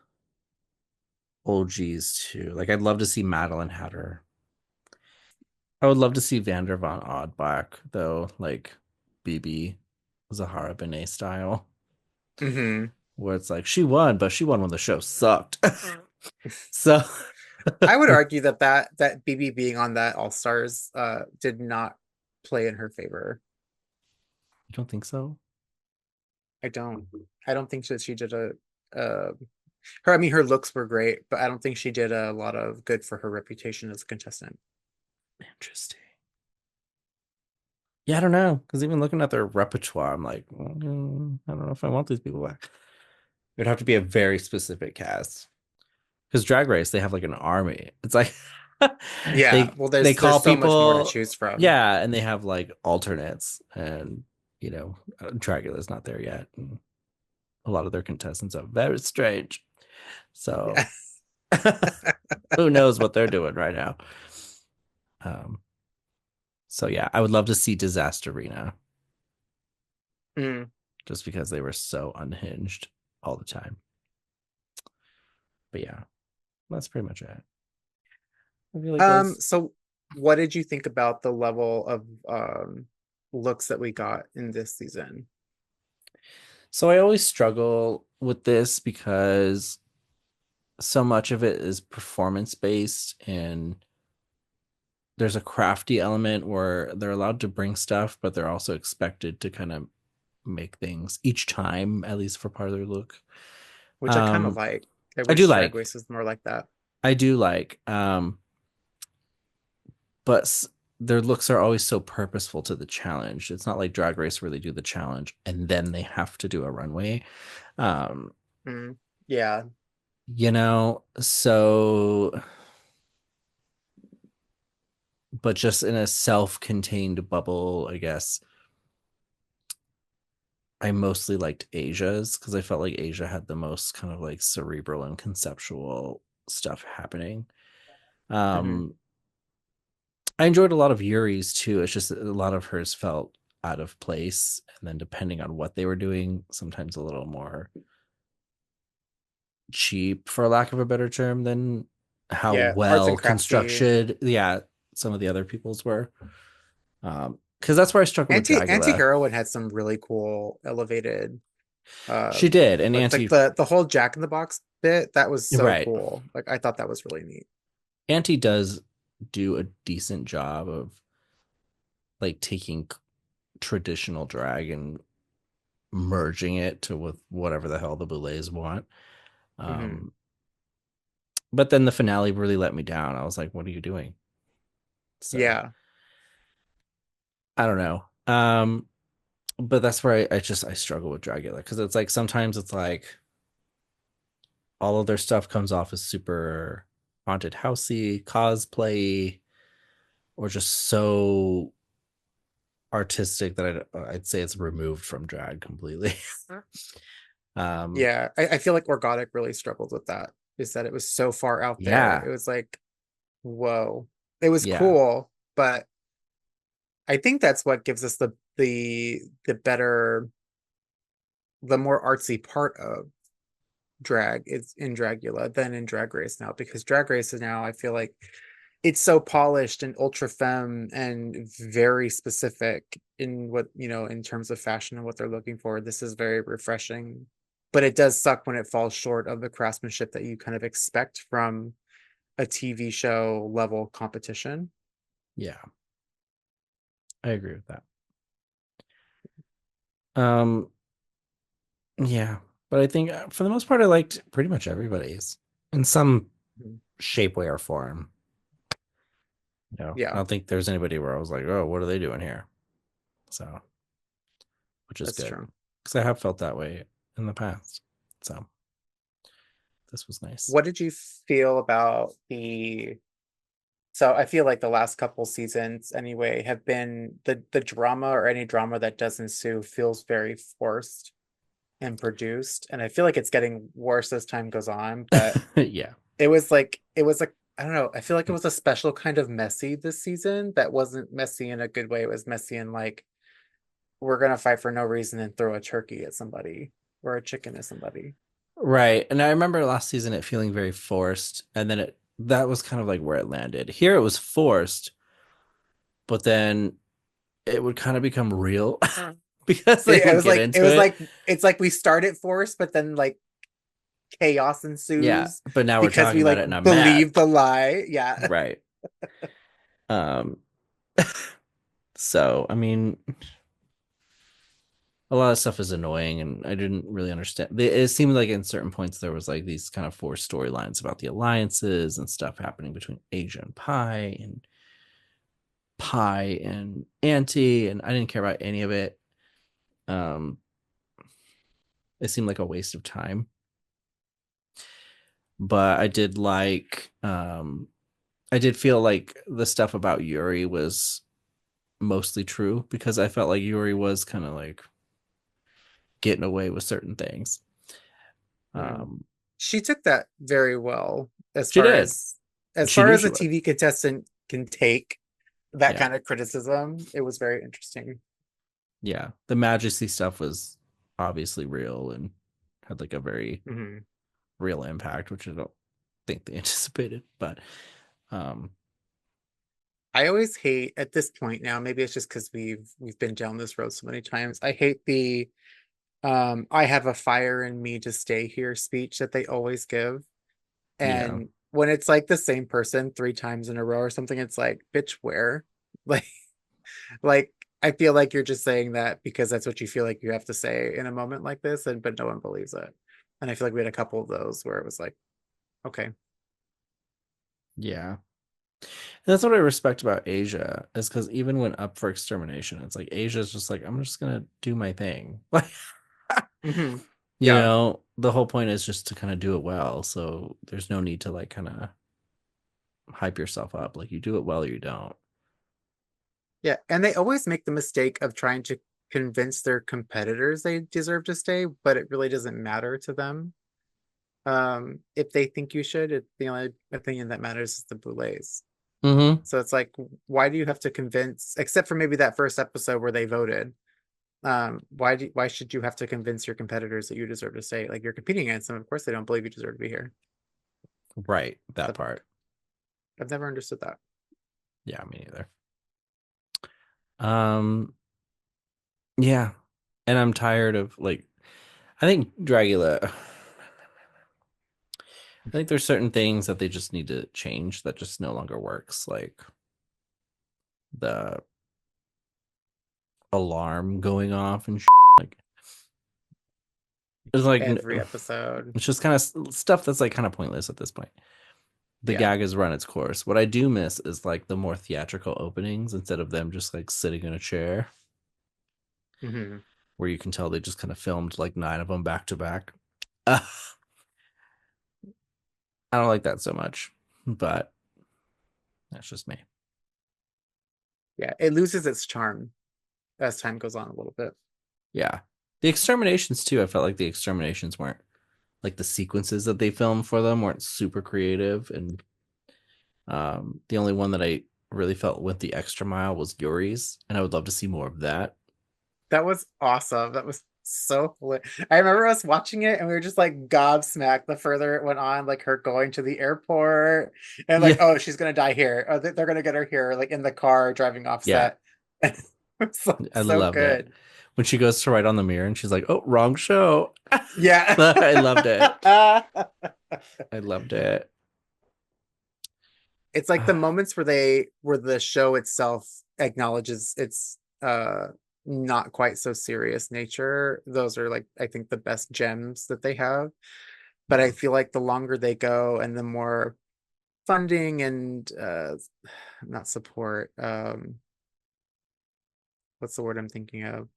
OGs too. Like I'd love to see Madeline Hatter. I would love to see Vander Von Odd though, like BB Zahara Benet style, Hmm. where it's like she won, but she won when the show sucked. So I would you argue that that BB being on that All Stars did not play in her favor. don't think so? I don't. I don't think that she did uh her. I mean, her looks were great, but I don't think she did a lot of good for her reputation as a contestant. Interesting. Yeah, I don't know. Because even looking at their repertoire, I'm like, I don't know if I want these people back. It'd have to be a very specific cast. Because Drag Race, they have like an army. It's like Yeah, they well, they call there's so much more to people, choose from. yeah, and they have like alternates, and Dragula's not there yet. And a lot of their contestants are very strange. So Yeah. who knows what they're doing right now? Um, so yeah, I would love to see Disaster Arena Mm. just because they were so unhinged all the time. But yeah, that's pretty much it. I feel like those. So what did you think about the level of looks that we got in this season? So I always struggle with this because so much of it is performance based, and there's a crafty element where they're allowed to bring stuff, but they're also expected to kind of make things each time, at least for part of their look. Which I kind of Um, like. I I do wish Drag like, Race was more like that. I do like, but their looks are always so purposeful to the challenge. It's not like Drag Race where they do the challenge and then they have to do a runway. Um, Mm. Yeah. so but just in a self-contained bubble, I guess. I mostly liked Asia's because I felt like Asia had the most kind of like cerebral and conceptual stuff happening. Hmm. Um, I enjoyed a lot of Yuri's too. It's just a lot of hers felt out of place, and then depending on what they were doing, sometimes a little more cheap, for lack of a better term, than how Yeah, arts well and craftsy. constructed, yeah, some of the other people's were. Because that's where I struggle with Anti Dragula. Heroine had some really cool elevated She did, and like Anti, the whole Jack in the Box bit, that was so right? cool. Like I thought that was really neat. Anti does do a decent job of like taking traditional drag and merging it to with whatever the hell the Boulets want. Hmm. Um, but then the finale really let me down. I was like, "What are you doing?" So Yeah. I don't know. But that's where I struggle with Dragula because it's like sometimes it's like all of their stuff comes off as super haunted housey, cosplay, or just so artistic that I'd say it's removed from drag completely. um, Yeah. I feel like Orgotic really struggled with that, is that it was so far out there. yeah, It was like, whoa. It was Yeah. cool, but I think that's what gives us the better, the more artsy part of drag is in Dragula than in Drag Race now, because Drag Race is now, I feel like it's so polished and ultra femme and very specific in what, in terms of fashion and what they're looking for. This is very refreshing, but it does suck when it falls short of the craftsmanship that you kind of expect from a TV show level competition. Yeah. I agree with that. Um, yeah. But I think for the most part, I liked pretty much everybody's in some Mhm. shape, way, or form. I Yeah, don't think there's anybody where I was like, oh, what are they doing here? So, which is that's good true. because I have felt that way in the past. So, this was nice. What did you feel about the so I feel like the last couple seasons anyway have been the drama, or any drama that does ensue feels very forced and produced. And I feel like it's getting worse as time goes on, but Yeah. it was like I don't know, I feel like it was a special kind of messy this season that wasn't messy in a good way. It was messy in like we're gonna fight for no reason and throw a turkey at somebody or a chicken at somebody. Right. And I remember last season it feeling very forced. And then that was kind of like where it landed. Here it was forced, but then it would kind of become real because they It would was get like it into was it. like it's like we started forced, but then like chaos Yeah. ensues But now we're because talking we about like it and I'm mad. believe the lie. Yeah. Right. Um, so, I mean, a lot of stuff is annoying and I didn't really understand. It seemed like in certain points there was like these kind of four storylines about the alliances and stuff happening between Asia and Pie and Auntie, and I didn't care about any of it. Um, it seemed like a waste of time. But I did feel like the stuff about Yuri was mostly true because I felt like Yuri was kind of like getting away with certain things. Mm. Um, She took that very well as she far did. as She far knew as she a would. TV contestant can take that Yeah. kind of criticism. It was very interesting. Yeah. The Majesty stuff was obviously real and had like a very Mhm. real impact, which I don't think they anticipated. But um, I always hate at this point now, maybe it's just because we've been down this road so many times. I hate the I have a fire in me to stay here speech that they always give. yeah. And when it's like the same person three times in a row or something, it's like, bitch, where? Like, like I feel like you're just saying that because that's what you feel like you have to say in a moment like this, and but no one believes it. And I feel like we had a couple of those where it was like, okay. Yeah. And that's what I respect about Asia is because even when up for extermination, it's like Asia's just like, I'm just gonna do my thing. Like, Hmm. Yeah. the whole point is just to kind of do it well. So there's no need to like kind of hype yourself up. Like you do it well or you don't. Yeah. And they always make the mistake of trying to convince their competitors they deserve to stay, but it really doesn't matter to them. If they think you should, the only opinion that matters is the Boulets. Mm-hmm. So it's like, why do you have to convince, except for maybe that first episode where they voted? Why should you have to convince your competitors that you deserve to stay? Like you're competing against them. Of course they don't believe you deserve to be here. Right. That But part. I've never understood that. Yeah, me neither. Um, yeah. And I'm tired of like I think Dragula I think there's certain things that they just need to change that just no longer works. Like the alarm going off and like it's like Every episode. it's just kind of stuff that's like kind of pointless at this point. The Yeah. gag has run its course. What I do miss is like the more theatrical openings instead of them just like sitting in a chair Hmm. where you can tell they just kind of filmed like nine of them back to back. I don't like that so much, but that's just me. Yeah. It loses its charm as time goes on a little bit. Yeah. The exterminations too, I felt like the exterminations weren't like the sequences that they filmed for them weren't super creative and the only one that I really felt went the extra mile was Yuri's, and I would love to see more of that. That was awesome. That was so I remember us watching it and we were just like gobsmacked the further it went on, like her going to the airport and like, Yeah, oh, she's gonna die here. Oh, they're gonna get her here, like in the car driving off yeah, set. It's like I so loved it. good. When she goes to write on the mirror and she's like, "Oh, wrong show." Yeah. I loved it. I loved it. It's like the moments where the show itself acknowledges its not quite so serious nature. Those are like I think the best gems that they have. But I Yeah, feel like the longer they go and the more funding and not support, what's the word I'm thinking of?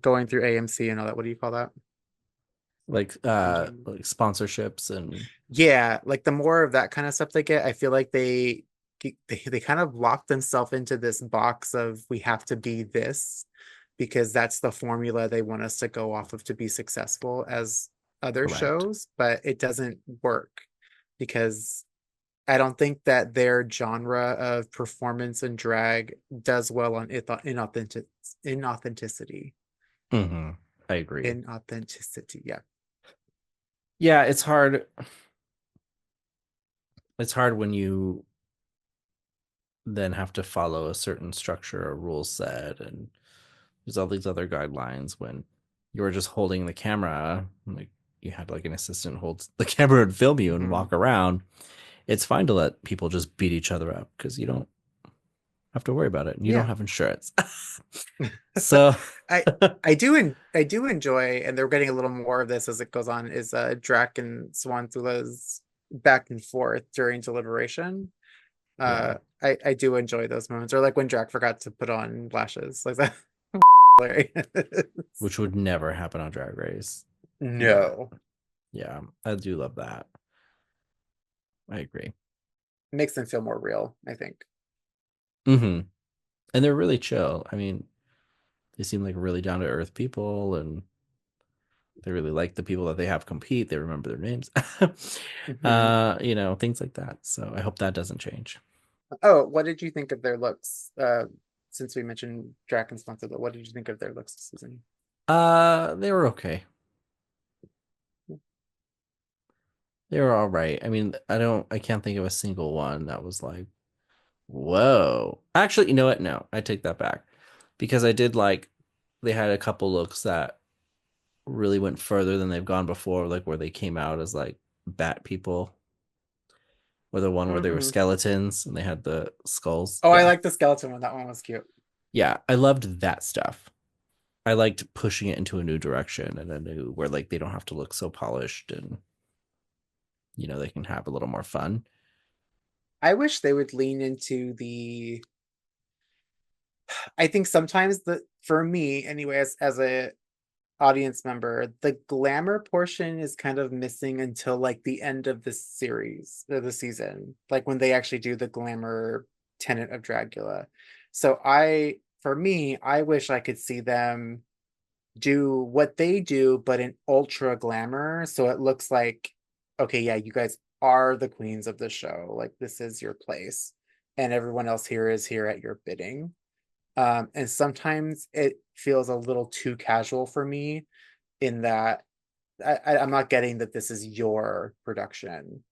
Going through AMC and all that. What do you call that? Funding. like sponsorships and Yeah, like the more of that kind of stuff they get, I feel like they kind of lock themselves into this box of we have to be this because that's the formula they want us to go off of to be successful as other correct. shows, but it doesn't work because I don't think that their genre of performance and drag does well on inauthenticity. Hmm. I agree. Inauthenticity, yeah. Yeah, it's hard. It's hard when you then have to follow a certain structure or rule set, and there's all these other guidelines when you were just holding the camera, like you had like an assistant hold the camera and film you and Mhm. walk around. It's fine to let people just beat each other up because you don't have to worry about it and you don't Yeah. have insurance. So, I I do enjoy, and they're getting a little more of this as it goes on, is Drac and Swanthula's back and forth during deliberation. yeah, I do enjoy those moments. Or like when Drac forgot to put on lashes. Like that hilarious. which would never happen on Drag Race. But No. yeah, I do love that. I agree. Makes them feel more real, I think. Hmm. And they're really chill. I mean, they seem like really down to earth people, and they really like the people that they have compete. They remember their names, Mhm. things like that. So I hope that doesn't change. Oh, what did you think of their looks? Since we mentioned Drac and Swanthula, what did you think of their looks this season? They were okay. They were all right. I mean, I can't think of a single one that was like, whoa. Actually, you know what? No, I take that back because I did like, they had a couple looks that really went further than they've gone before, like where they came out as like bat people, or the one where they were Hmm. skeletons and they had the skulls. Oh, I Yeah. like the skeleton one. That one was cute. Yeah. I loved that stuff. I liked pushing it into a new direction and a new where like they don't have to look so polished and they can have a little more fun. I wish they would lean into I think sometimes for me anyway, as a audience member, the glamour portion is kind of missing until like the end of the series or the season, like when they actually do the glamour tenet of Dragula. So for me, I wish I could see them do what they do, but in ultra glamour. So it looks like, okay, yeah, you guys are the queens of the show. Like this is your place. And everyone else here is here at your bidding. And sometimes it feels a little too casual for me in that I'm not getting that this is your production.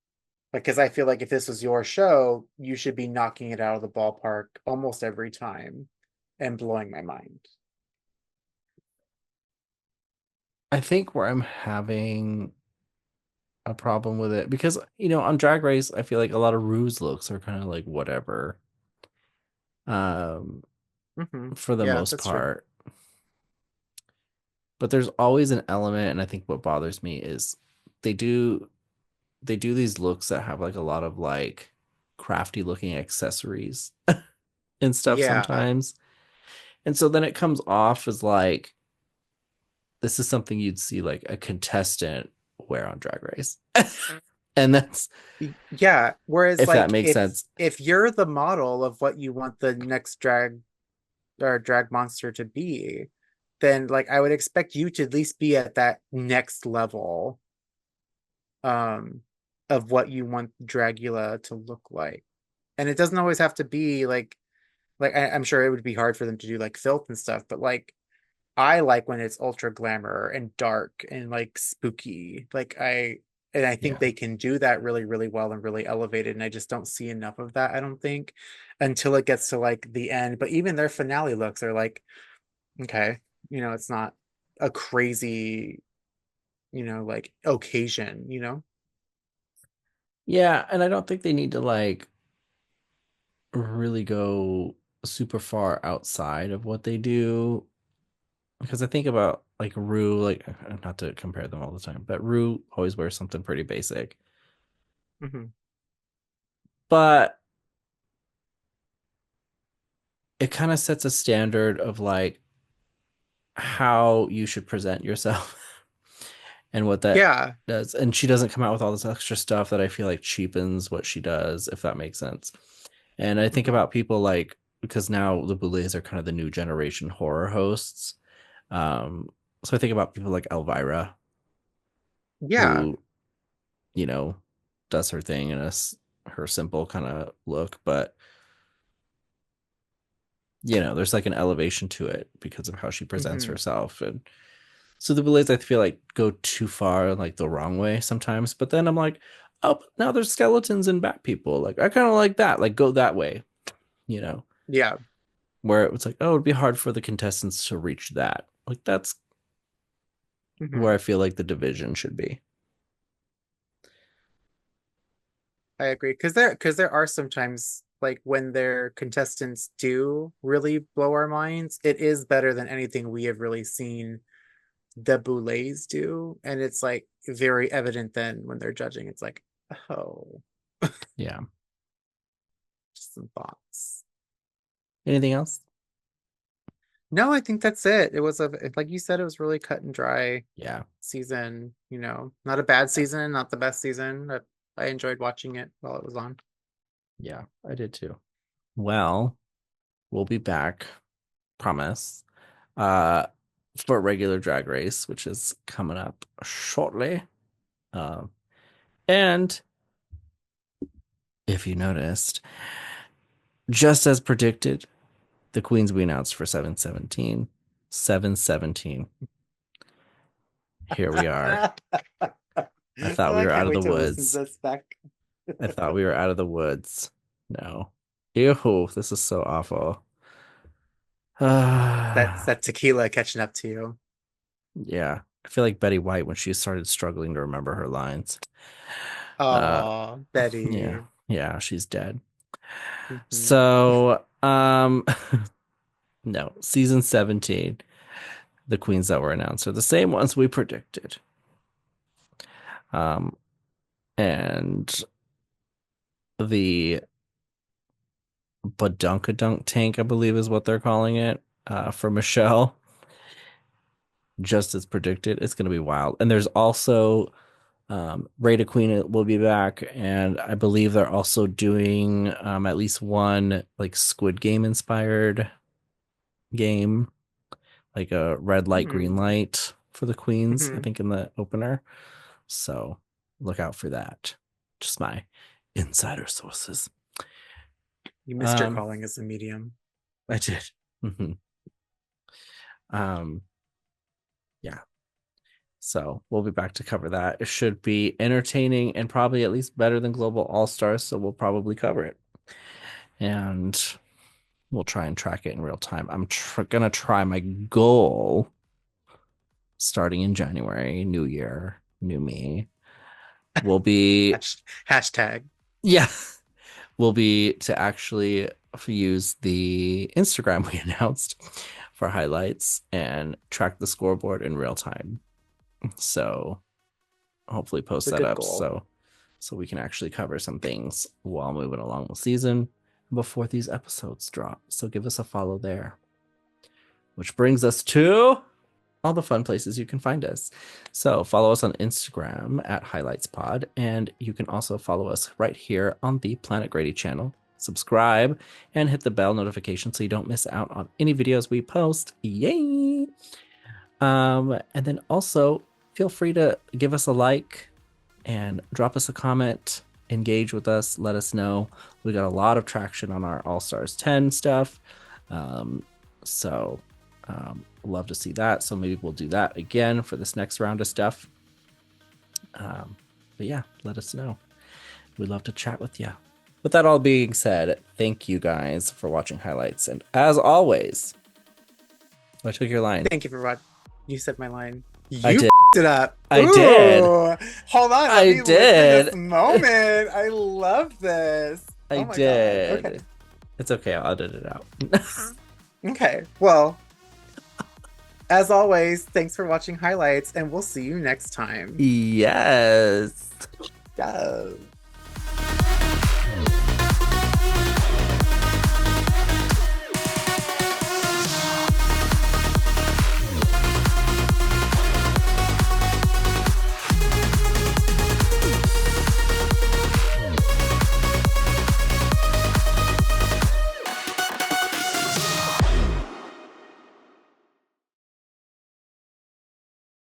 Because I feel like if this was your show, you should be knocking it out of the ballpark almost every time and blowing my mind. I think where I'm having a problem with it because on Drag Race I feel like a lot of ruse looks are kind of like whatever, um Hmm. for the Yeah, most that's true. part, but there's always an element, and I think what bothers me is they do they do these looks that have like a lot of like crafty looking accessories and stuff Yeah. sometimes, and so then it comes off as like this is something you'd see like a contestant wear on Drag Race. And that's, Yeah. Whereas if that like makes sense. if you're the model of what you want the next drag monster to be, then like I would expect you to at least be at that next level um of what you want Dragula to look like. And it doesn't always have to be like I'm sure it would be hard for them to do like filth and stuff, but like I like when it's ultra glamour and dark and like spooky. And I think Yeah. they can do that really, really well and really elevated. And I just don't see enough of that, I don't think, until it gets to like the end. But even their finale looks are like, okay, it's not a crazy, like occasion. Yeah, and I don't think they need to like really go super far outside of what they do because I think about like Rue, like not to compare them all the time, but Rue always wears something pretty basic. Hmm. But it kind of sets a standard of like how you should present yourself and what that Yeah. does. And she doesn't come out with all this extra stuff that I feel like cheapens what she does, if that makes sense. And I think Hmm. about people like because now the Boulets are kind of the new generation horror hosts. Um, so I think about people like Elvira, Yeah. who, you know, does her thing in her simple kind of look, but there's like an elevation to it because of how she presents Hmm. herself. And so the Boulets, I feel like, go too far, like the wrong way sometimes. But then I'm like, oh, now there's skeletons and bat people. Like, I kind of like that. Like, go that way, you know, Yeah. where it was like, oh, it'd be hard for the contestants to reach that. Like, that's where Hmm. I feel like the division should be. I agree because there are sometimes like when their contestants do really blow our minds, it is better than anything we have really seen the Boulets do, and it's like very evident then when they're judging. It's like, oh, Yeah. just some thoughts. Anything else? No, I think that's it. It was like you said, it was really cut and dry Yeah. season. Not a bad season, not the best season, but I enjoyed watching it while it was on. Yeah, I did too. Well, we'll be back, promise. Uh, for regular Drag Race, which is coming up shortly. Um, and if you noticed, just as predicted, the queens we announced for 717, 717. Here we are. I thought Oh, we I were out can't of the wait to listen to woods. this back. I thought we were out of the woods. No. Ew, this is so awful. That's Yeah. that tequila catching up to you. I feel like Betty White when she started struggling to remember her lines. Uh, Oh, yeah. Betty. Yeah, she's dead. Hmm. So, no, season 17, the queens that were announced are the same ones we predicted. Um, and the Badunkadunk tank, I believe is what they're calling it, for Michelle, just as predicted. It's going to be wild. And there's also Rita Queen will be back, and I believe they're also doing at least one like Squid Game inspired game, like a red light, green Hmm. light for the queens, I Hmm. think in the opener. So look out for that. Just my insider sources. You missed your Um, calling as a medium. I did. Mhm. Um, yeah. So we'll be back to cover that. It should be entertaining and probably at least better than Global All Stars. So we'll probably cover it. And we'll try and track it in real time. I'm gonna try my goal starting in January, new year, new me. Will be Hashtag. yeah, will be to actually use the Instagram we announced for highlights and track the scoreboard in real time. So hopefully It's post a that good up goal. so we can actually cover some things while moving along the season before these episodes drop. So give us a follow there. Which brings us to all the fun places you can find us. So follow us on Instagram at HighlightsPod, and you can also follow us right here on the Planet Grady channel. Subscribe and hit the bell notification so you don't miss out on any videos we post. Yay! And then also feel free to give us a like and drop us a comment. engage with us. Let us know. We got a lot of traction on our All Stars 10 stuff. So love to see that. So maybe we'll do that again for this next round of stuff. But yeah, let us know. We'd love to chat with you. With that all being said, thank you guys for watching highlights. And as always, I took your line. Thank you for watching. You said my line. I You did. it up. I did. Ooh, hold on. Let I me live in this did. moment. I love this. I Oh my God. Okay. did. It's okay. I'll edit it out. Okay. Well, as always, thanks for watching highlights, and we'll see you next time. Yes. Yes.